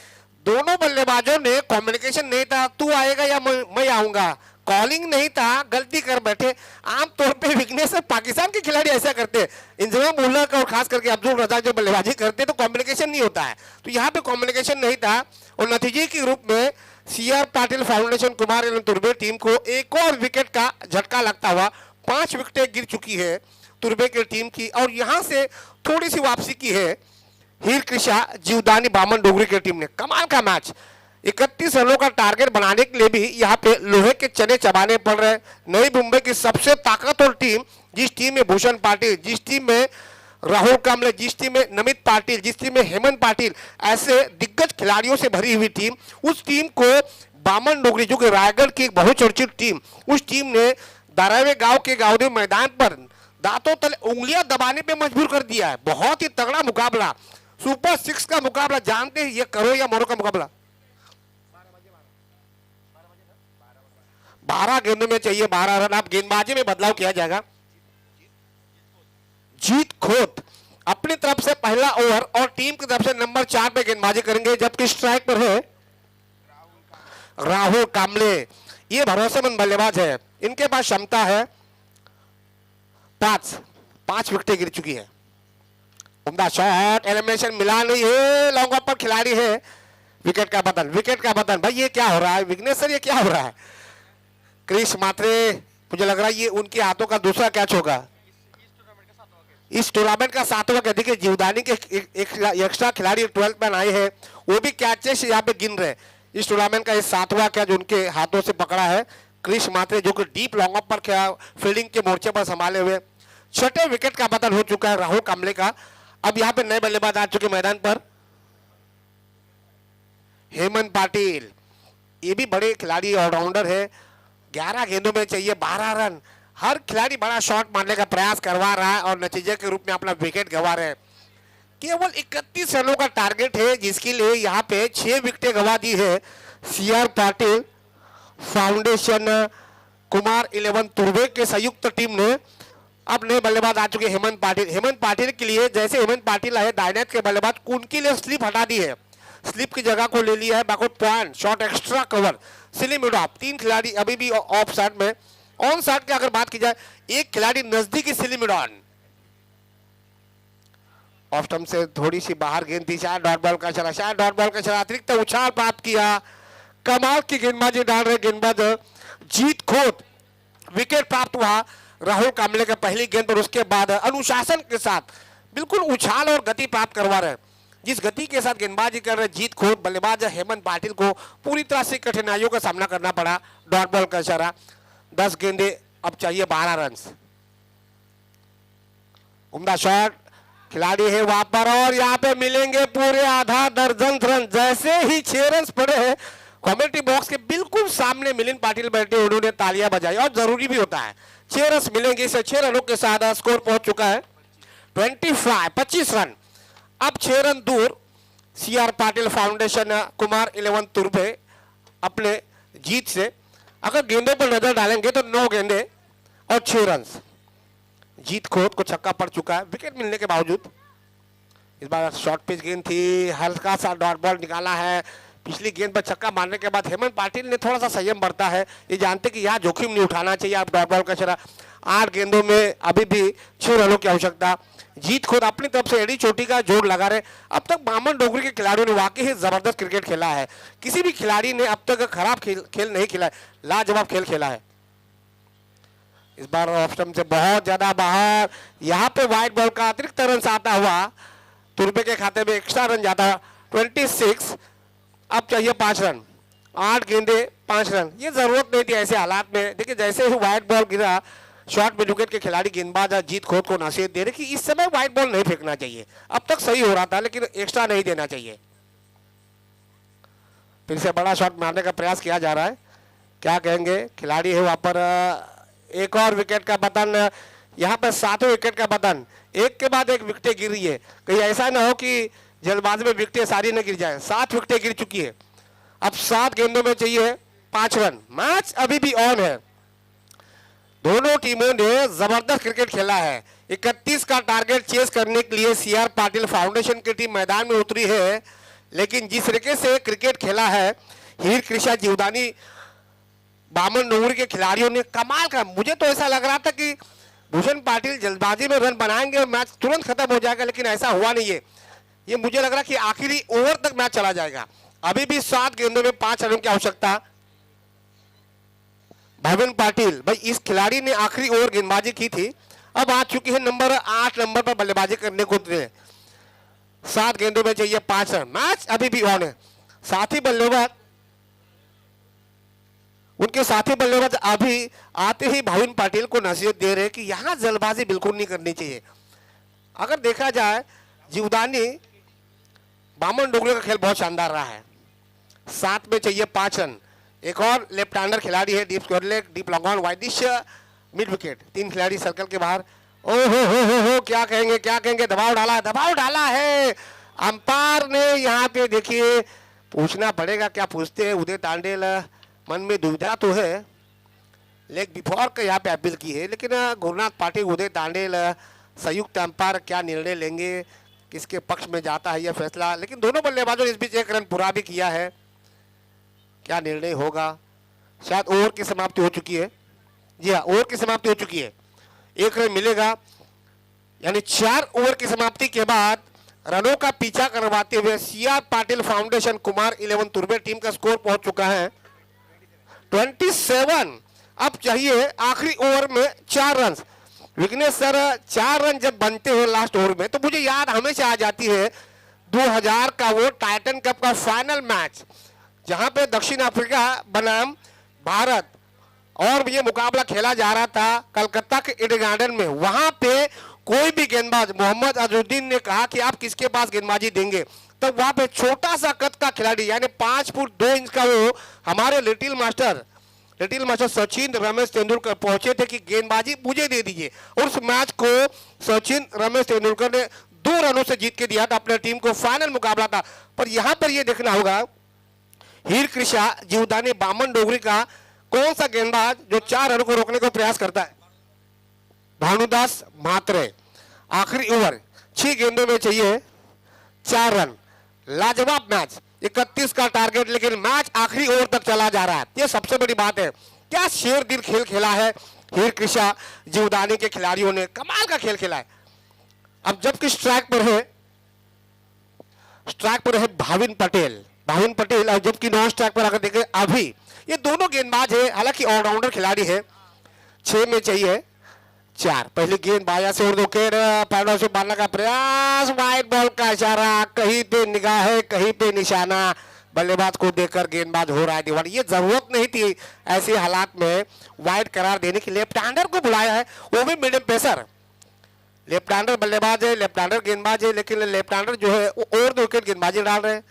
Speaker 1: दोनों बल्लेबाजों ने कम्युनिकेशन नहीं था, तू आएगा या मैं आऊंगा, कॉलिंग नहीं था, गलती कर बैठे। आमतौर पे विघ्नेश पाकिस्तान के खिलाड़ी ऐसा करते हैं, इंजमाम उल्ला और खास करके अब्दुल रजाक जो बल्लेबाजी करते तो कम्युनिकेशन नहीं होता है, तो यहाँ पे कम्युनिकेशन नहीं था और नतीजे के रूप में सीआर पाटिल फाउंडेशन कुमार 11 तुर्बे टीम को एक और विकेट का झटका लगता हुआ 5 विकेटें गिर चुकी है तुर्बे की टीम की। और यहां से थोड़ी सी वापसी की है हीर कृष्णा जीवदानी बामन डोगरी की टीम ने। कमाल का मैच, 31 रनों का टारगेट बनाने के लिए भी यहाँ पे लोहे के चने चबाने पड़ रहे। नई मुंबई की सबसे ताकतवर टीम, जिस टीम में भूषण पाटिल, जिस टीम में राहुल कामले, जिस टीम में नमित पाटिल, जिस टीम में हेमंत पाटिल, ऐसे दिग्गज खिलाड़ियों से भरी हुई टीम, उस टीम को बामन डोगरी जो कि रायगढ़ की एक बहुचर्चित टीम, उस टीम ने दारावे गांव के गांवदेव मैदान पर दांतों तले उंगलियां दबाने पे मजबूर कर दिया है। बहुत ही तगड़ा मुकाबला, सुपर 6 का मुकाबला। जानते हैं ये करो या मरो का मुकाबला। 12 गेंदों में चाहिए 12 रन। अब गेंदबाजी में बदलाव किया जाएगा। जीत खोत अपनी तरफ से पहला ओवर और टीम की तरफ से नंबर 4 पे गेंदबाजी करेंगे, जबकि स्ट्राइक पर है राहुल कामले। ये भरोसेमंद बल्लेबाज है, इनके पास क्षमता है। 5 विकेटें गिर चुकी है। उम्दा शॉट, एलिमिनेशन मिला नहीं है। लॉन्ग ऑफ पर खिलाड़ी है। विकेट का बदन भाई ये क्या हो रहा है विघ्नेश सर, ये क्या हो रहा है? क्रिश मात्रे, मुझे लग रहा है ये उनके हाथों का दूसरा कैच होगा इस टूर्नामेंट का 7वां कैच। देखिए जीवदानी के एक एक्स्ट्रा खिलाड़ी 12th मैन आए हैं, वो भी कैचेस यहाँ पे गिन रहे। इस टूर्नामेंट का ये 7वां कैच उनके हाथों से पकड़ा है क्रिश मात्रे, जो कि डीप लॉन्ग ऑफ पर फील्डिंग के मोर्चे पर संभाले हुए। 6ठे विकेट का बदल हो चुका है राहुल कामले का। अब यहाँ पे नए बल्लेबाज आ चुके मैदान पर। हेमंत पाटिल, ये भी बड़े खिलाड़ी ऑलराउंडर है। 11 गेंदों में चाहिए 12 रन। हर खिलाड़ी बड़ा शॉट मारने का प्रयास करवा रहा है और नतीजे के रूप में अपना विकेट गंवा रहे हैं। केवल 31 रनों का टारगेट है, जिसके लिए यहाँ पे 6 विकेटें गंवा दी है सीआर पाटिल फाउंडेशन कुमार 11 तुर्वे के संयुक्त टीम ने। अब नए बल्लेबाज आ चुके हेमंत पाटिल के लिए, जैसे हेमंत पाटिल आए दाइनेट के बल्लेबाज, उनके लिए स्लिप हटा दी है। स्लिप की जगह को ले लिया है backward point, shot extra cover, slim mid of. 3 खिलाड़ी अभी भी ऑफ साइड में। ऑन साइड की अगर बात की जाए, एक खिलाड़ी नजदीकी slim mid on. Off stump से थोड़ी सी बाहर गेंद थी, शायद डॉट बॉल का इशारा, अतिरिक्त उछाल प्राप्त किया। कमाल की गेंदबाजी डाल रहे गेंदबाज जीत खोत। विकेट प्राप्त हुआ राहुल कामले के पहली गेंद पर। उसके बाद अनुशासन के साथ बिल्कुल उछाल और गति प्राप्त करवा रहे। जिस गति के साथ गेंदबाजी कर रहे जीत खोत बल्लेबाज हेमंत पाटिल को पूरी तरह से कठिनाइयों का सामना करना पड़ा। डॉट बॉल का इशारा। 10 गेंदे, अब चाहिए 12 रन। उम्दा शॉट, खिलाड़ी है वहां पर और यहाँ पे मिलेंगे पूरे आधा दर्जन रन। जैसे ही 6 रन पड़े हैं, कमेंट्री बॉक्स के बिल्कुल सामने मिलिंद पाटिल बैठे, उन्होंने तालियां बजाई और जरूरी भी होता है। 6 रन मिलेंगे, इसे 6 रनों के साथ स्कोर पहुंच चुका है 25 रन। अब 6 रन दूर सीआर पाटिल फाउंडेशन कुमार 11 तुर्भे अपने जीत से। अगर गेंदों पर नजर डालेंगे तो 9 गेंदे और 6 रन। जीत खोत को छक्का पड़ चुका है विकेट मिलने के बावजूद। इस बार शॉर्ट पिच गेंद थी, हल्का सा डॉट बॉल निकाला है। पिछली गेंद पर छक्का मारने के बाद हेमंत पाटिल ने थोड़ा सा संयम बरता है। ये जानते कि यहाँ जोखिम नहीं उठाना चाहिए। आप डॉट बॉल का इशारा। 8 गेंदों में अभी भी 6 रनों की आवश्यकता। जीत खुद अपनी तरफ से एडी चोटी का जोर लगा रहे। अब तक बामन डोगरी के खिलाड़ियों ने वाकई ही जबरदस्त क्रिकेट खेला है। किसी भी खिलाड़ी ने अब तक खराब खेल नहीं खेला है, लाजवाब खेल खेला है। इस बार ऑफ स्टंप से बहुत ज्यादा बाहर। यहाँ पे व्हाइट बॉल का अतिरिक्त रन आता हुआ तुर्बे के खाते में एक्स्ट्रा रन जाता 26। अब चाहिए 5 रन। 8 गेंदे 5 रन, ये जरूरत नहीं थी ऐसे हालात में। देखिए जैसे ही व्हाइट बॉल गिरा, शॉर्ट मिड विकेट के खिलाड़ी गेंदबाज जीत खोत को नसीहत दे रहे कि इस समय व्हाइट बॉल नहीं फेंकना चाहिए। अब तक सही हो रहा था लेकिन एक्स्ट्रा नहीं देना चाहिए। फिर से बड़ा शॉट मारने का प्रयास किया जा रहा है। क्या कहेंगे खिलाड़ी है वहां पर। एक और विकेट का बटन, यहाँ पर 7वें विकेट का बटन। एक के बाद एक विकेटें गिर रही है, कहीं ऐसा ना हो कि जल्दबाजी में विकेटें सारी न गिर जाए। 7 विकेटें गिर चुकी है। अब 7 गेंदों में चाहिए 5 रन। मैच अभी भी ऑन है। दोनों टीमों ने जबरदस्त क्रिकेट खेला है। 31 का टारगेट चेस करने के लिए सीआर पाटिल फाउंडेशन की टीम मैदान में उतरी है, लेकिन जिस तरीके से क्रिकेट खेला है हीर कृष्णा जीवदानी बामन डोगरी के खिलाड़ियों ने कमाल का। मुझे तो ऐसा लग रहा था कि भूषण पाटिल जल्दबाजी में रन बनाएंगे और मैच तुरंत खत्म हो जाएगा, लेकिन ऐसा हुआ नहीं है। ये मुझे लग रहा कि आखिरी ओवर तक मैच चला जाएगा। अभी भी 7 गेंदों में 5 रनों की आवश्यकता। भवन पाटिल भाई इस खिलाड़ी ने आखिरी ओवर गेंदबाजी की थी, अब आ चुकी है नंबर 8 नंबर पर बल्लेबाजी करने को उतरे। 7 गेंदों में चाहिए 5 रन। मैच अभी भी ऑन है। साथी बल्लेबाज उनके साथी बल्लेबाज अभी आते ही भाविन पाटिल को नसीहत दे रहे कि यहां जल्दबाजी बिल्कुल नहीं करनी चाहिए। अगर देखा जाए जीवदानी बामन डोगरे का खेल बहुत शानदार रहा है। 7 में चाहिए 5 रन। एक और लेफ्ट हैंडर खिलाड़ी है, deep square leg, deep long on, widish mid wicket. 3 खिलाड़ी सर्कल के बाहर। ओ हो क्या कहेंगे दबाव डाला है अंपायर ने। यहाँ पे देखिए पूछना पड़ेगा क्या पूछते हैं उदय तांडेल। मन में दुविधा तो है, लेग बिफोर का यहाँ पे अपील की है, लेकिन गुरुनाथ पाटिल, उदय तांडेल संयुक्त अंपायर क्या निर्णय लेंगे, किसके पक्ष में जाता है यह फैसला। लेकिन दोनों बल्लेबाजों ने इस बीच एक रन पूरा भी किया है, क्या निर्णय होगा। शायद ओवर की समाप्ति हो चुकी है। जी हाँ, ओवर की समाप्ति हो चुकी है, एक रन मिलेगा, यानी 4 ओवर की समाप्ति के बाद रनों का पीछा करवाते हुए सीआर पाटिल फाउंडेशन कुमार 11 तुर्बे टीम का स्कोर पहुंच चुका है 27। अब चाहिए आखिरी ओवर में 4 रन। विघ्नेश सर, 4 रन जब बनते हो लास्ट ओवर में तो मुझे याद हमेशा आ जाती है 2000 का वो टाइटन कप का फाइनल मैच, जहां पे दक्षिण अफ्रीका बनाम भारत और ये मुकाबला खेला जा रहा था कलकत्ता के ईडन गार्डन में। वहां पे कोई भी गेंदबाज, मोहम्मद अजहरुद्दीन ने कहा कि आप किसके पास गेंदबाजी देंगे, तब वहां पे छोटा सा कद का खिलाड़ी यानी 5 फुट 2 इंच का वो हमारे लिटिल मास्टर सचिन रमेश तेंदुलकर पहुंचे थे कि गेंदबाजी मुझे दे दीजिए। और उस मैच को सचिन रमेश तेंदुलकर ने 2 रनों से जीत के दिया था अपने टीम को, फाइनल मुकाबला था। पर यहां पर यह देखना होगा हीर कृषा, जीवदानी, बामन डोगरी का कौन सा गेंदबाज जो 4 रनों को रोकने को प्रयास करता है। भानुदास मात्रे, आखिरी ओवर 6 गेंदों में चाहिए 4 रन। लाजवाब मैच, 31 का टारगेट, लेकिन मैच आखिरी ओवर तक चला जा रहा है, ये सबसे बड़ी बात है। क्या शेर दिल खेल खेला है हीर कृषा जीवदानी के खिलाड़ियों ने, कमाल का खेल खेला है। अब जबकि स्ट्राइक पर है भाविन पटेल, और जबकि नॉन स्ट्राइक पर अगर देखें अभी, ये दोनों गेंदबाज है, हालांकि ऑलराउंडर खिलाड़ी है। 6 में चाहिए 4। पहली गेंद बाया से उड़ विकेट, पैरों से मारने का प्रयास, वाइड बॉल का इशारा, कहीं पे निगाह है कहीं पे निशाना, बल्लेबाज को देखकर गेंदबाज हो रहा है दीवार। ये जरूरत नहीं थी ऐसे हालात में वाइड करार देने के लिए। लेफ्ट हैंडर को बुलाया है, वो भी मीडियम पेसर, लेफ्ट हैंडर बल्लेबाज है, लेफ्ट हैंडर गेंदबाज है, लेकिन लेफ्ट हैंडर जो है वो ओवर द विकेट गेंदबाजी डाल रहे हैं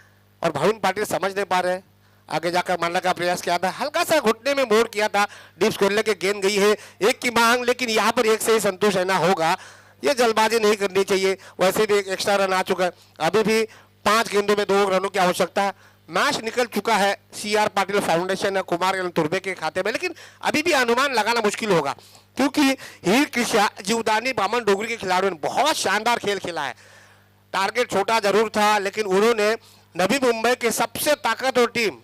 Speaker 1: और भाविन पाटिल समझ नहीं पा रहे हैं। आगे जाकर मारने का प्रयास किया था, हल्का सा घुटने में मोड़ किया था, डीप स्क्वायर लेके गेंद गई है 1 की मांग, लेकिन यहाँ पर 1 से ही संतोष रहना होगा, ये जल्दबाजी नहीं करनी चाहिए। वैसे भी एक एक्स्ट्रा रन आ चुका है, अभी भी 5 गेंदों में 2 रनों की आवश्यकता है। मैच निकल चुका है सीआर पाटिल फाउंडेशन कुमार तुर्बे के खाते में, लेकिन अभी भी अनुमान लगाना मुश्किल होगा क्योंकि हीर कृषा, जीवदानी, बामन डोगरी के खिलाड़ियों ने बहुत शानदार खेल खेला है। टारगेट छोटा जरूर था, लेकिन उन्होंने नवी मुंबई के सबसे ताकतवर team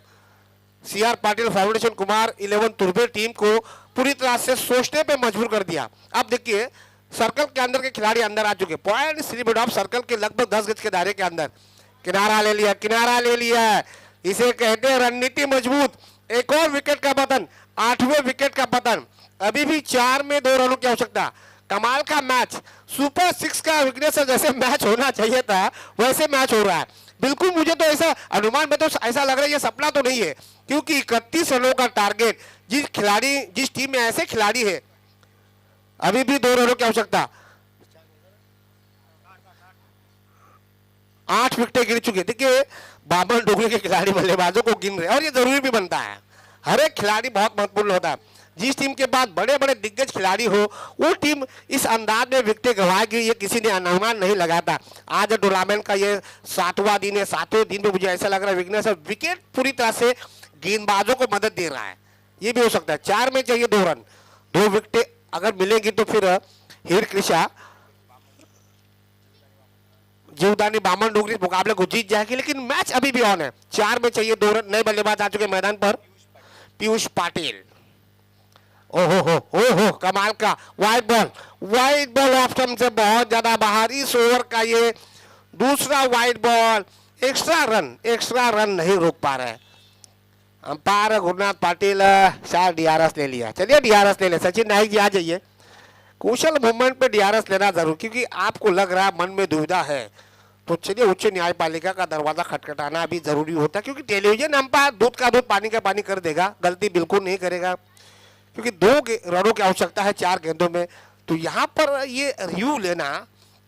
Speaker 1: C R Patil foundation Kumar 11 तुर्बे टीम को पूरी तरह से सोचने पे मजबूर कर दिया। अब देखिए सर्कल के अंदर के खिलाड़ी अंदर आ चुके, पॉइंट 3 ऑफ सर्कल के लगभग 10 गज के दायरे के अंदर, किनारा ले लिया, इसे कहते हैं रणनीति मजबूत। एक और विकेट का पतन, 8वें विकेट का पतन, अभी भी 4 में 2 रनों की आवश्यकता। कमाल का मैच, सुपर 6 का विकेट, जैसे मैच होना चाहिए था वैसे मैच हो रहा है। बिल्कुल मुझे तो ऐसा अनुमान में तो ऐसा लग रहा है ये सपना तो नहीं है, क्योंकि 31 रनों का टारगेट, जिस टीम में ऐसे खिलाड़ी है, अभी भी 2 रनों की आवश्यकता। 8 विकेटें गिर चुके। देखिए बामन डोगरी के खिलाड़ी बल्लेबाजों को गिन रहे, और ये जरूरी भी बनता है, हर एक खिलाड़ी बहुत महत्वपूर्ण होता है। जिस टीम के पास बड़े बड़े दिग्गज खिलाड़ी हो, वो टीम इस अंदाज में विकेटें गंवाएगी, ये किसी ने अनुमान नहीं लगाया था। आज टूर्नामेंट का ये 7वां दिन है, 7वें दिन में मुझे ऐसा लग रहा है विघ्नेश विकेट पूरी तरह से गेंदबाजों को मदद दे रहा है, ये भी हो सकता है। 4 में चाहिए 2 रन, 2 विकेटें अगर मिलेंगी तो फिर हीर कृषा, जीवदानी, बामन डोगरी मुकाबले को जीत जाएगी, लेकिन मैच अभी भी ऑन है। 4 में चाहिए 2 रन। नए बल्लेबाज आ चुके मैदान पर, पीयूष पाटिल, ओहो कमाल का वाइड बॉल ऑप्शन से बहुत ज्यादा बाहर। इस ओवर का ये दूसरा वाइड बॉल, एक्स्ट्रा रन नहीं रोक पा रहे अंपायर गुरुनाथ पाटिल। शायद डीआरएस ले लिया, चलिए डीआरएस ले ले। सचिन नायक जी आ जाइए, कुशल मूवमेंट पे डीआरएस लेना जरूर, क्योंकि आपको लग रहा है मन में दुविधा है तो चलिए उच्च न्यायपालिका का दरवाजा खटखटाना भी जरूरी होता है, क्योंकि टेलीविजन अंपायर दूध का दूध पानी का पानी कर देगा, गलती बिल्कुल नहीं करेगा, क्योंकि 2 रनों की आवश्यकता है 4 गेंदों में। तो यहाँ पर ये रिव्यू लेना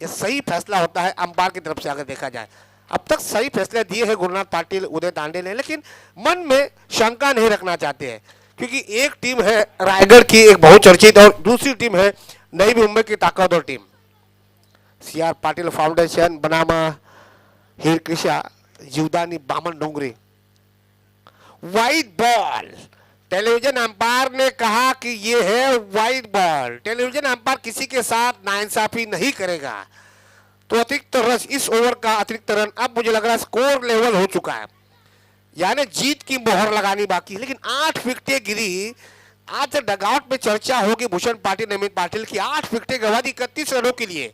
Speaker 1: ये सही फैसला होता है अंपायर की तरफ से अगर देखा जाए। अब तक सही फैसले दिए हैं गुरुनाथ पाटिल, उदय तांडे ने, लेकिन मन में शंका नहीं रखना चाहते हैं, क्योंकि एक टीम है रायगढ़ की एक बहुचर्चित और दूसरी टीम है नई मुंबई की ताकतवर टीम सीआर पाटिल फाउंडेशन बनाम हीर कृषा, जीवदानी, बामन डोंगरी। वाइड बॉल टेलीविजन अंपायर ने कहा कि ये है वाइड बॉल। टेलीविजन अंपायर किसी के साथ नाइंसाफी नहीं करेगा। तो अतिरिक्त रन, इस ओवर का अतिरिक्त रन अब मुझे लग रहा है स्कोर लेवल हो चुका है, यानी जीत की मोहर लगानी बाकी है। लेकिन 8 विकेटें गिरी। आज डगआउट में चर्चा होगी भूषण पाटिल, नमित पाटिल की 8 विकेटें गंवा दी 31 रनों के लिए।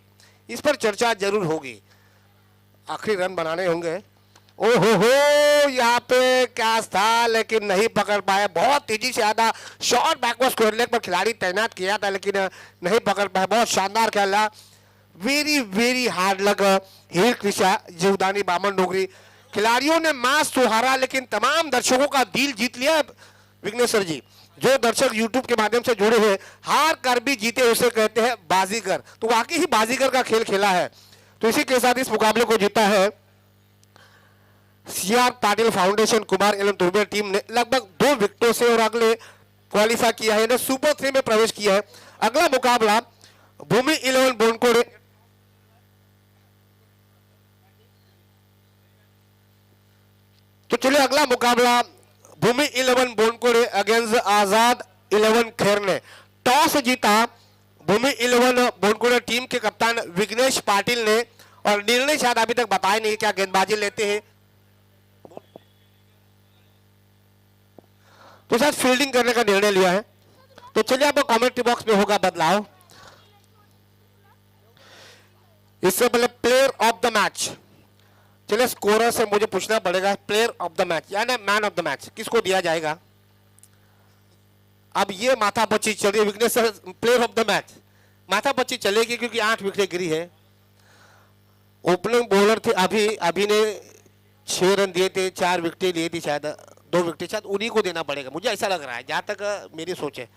Speaker 1: इस पर चर्चा जरूर होगी। आखिरी रन बनाने होंगे। ओहो हो, यहाँ पे कैच था लेकिन नहीं पकड़ पाए। बहुत तेजी से आधा शॉट बैकवर्ड स्क्वायर लेग पर खिलाड़ी तैनात किया था लेकिन नहीं पकड़ पाए। बहुत शानदार खेला। वेरी वेरी हार्ड लग हीर कृषा जीवदानी बामन डोगरी खिलाड़ियों ने मैच तो हारा लेकिन तमाम दर्शकों का दिल जीत लिया। विघ्नेश्वर जी, जो दर्शक यूट्यूब के माध्यम से जुड़े हुए, हार कर भी जीते उसे कहते हैं बाजीगर। तो वाकई ही बाजीगर का खेल खेला है। तो इसी के साथ इस मुकाबले को जीता है सीआर पाटिल फाउंडेशन कुमार एवं तुर्बे टीम ने लगभग 2 विकेटों से और अगले क्वालिफाई किया है, ने सुपर 3 में प्रवेश किया है। अगला मुकाबला भूमि 11 बोनकोड़े तो चलिए अगला मुकाबला भूमि 11 बोनकोड़े अगेंस्ट आजाद 11 खैर ने। टॉस जीता भूमि 11 बोनकोड़े टीम के कप्तान विघ्नेश पाटिल ने और निर्णय शायद अभी तक बताया नहीं क्या गेंदबाजी लेते हैं, तो शायद फील्डिंग करने का निर्णय लिया है। तो चलिए अब कमेंट्री बॉक्स में होगा बदलाव। इससे पहले प्लेयर ऑफ द मैच, चलिए स्कोरर से मुझे पूछना पड़ेगा प्लेयर ऑफ द मैच यानी मैन ऑफ द मैच किसको दिया जाएगा। अब ये माथापच्ची चल रही है Vighnesh sir, player of the match माथापच्ची चलेगी क्योंकि 8 विकेटें गिरी है। ओपनिंग बॉलर थे अभी ने 6 रन दिए थे, 4 विकेटें लिए थी, शायद 2 विकेटें, शायद उन्हीं को देना पड़ेगा, मुझे ऐसा लग रहा है जहां तक मेरी सोच है।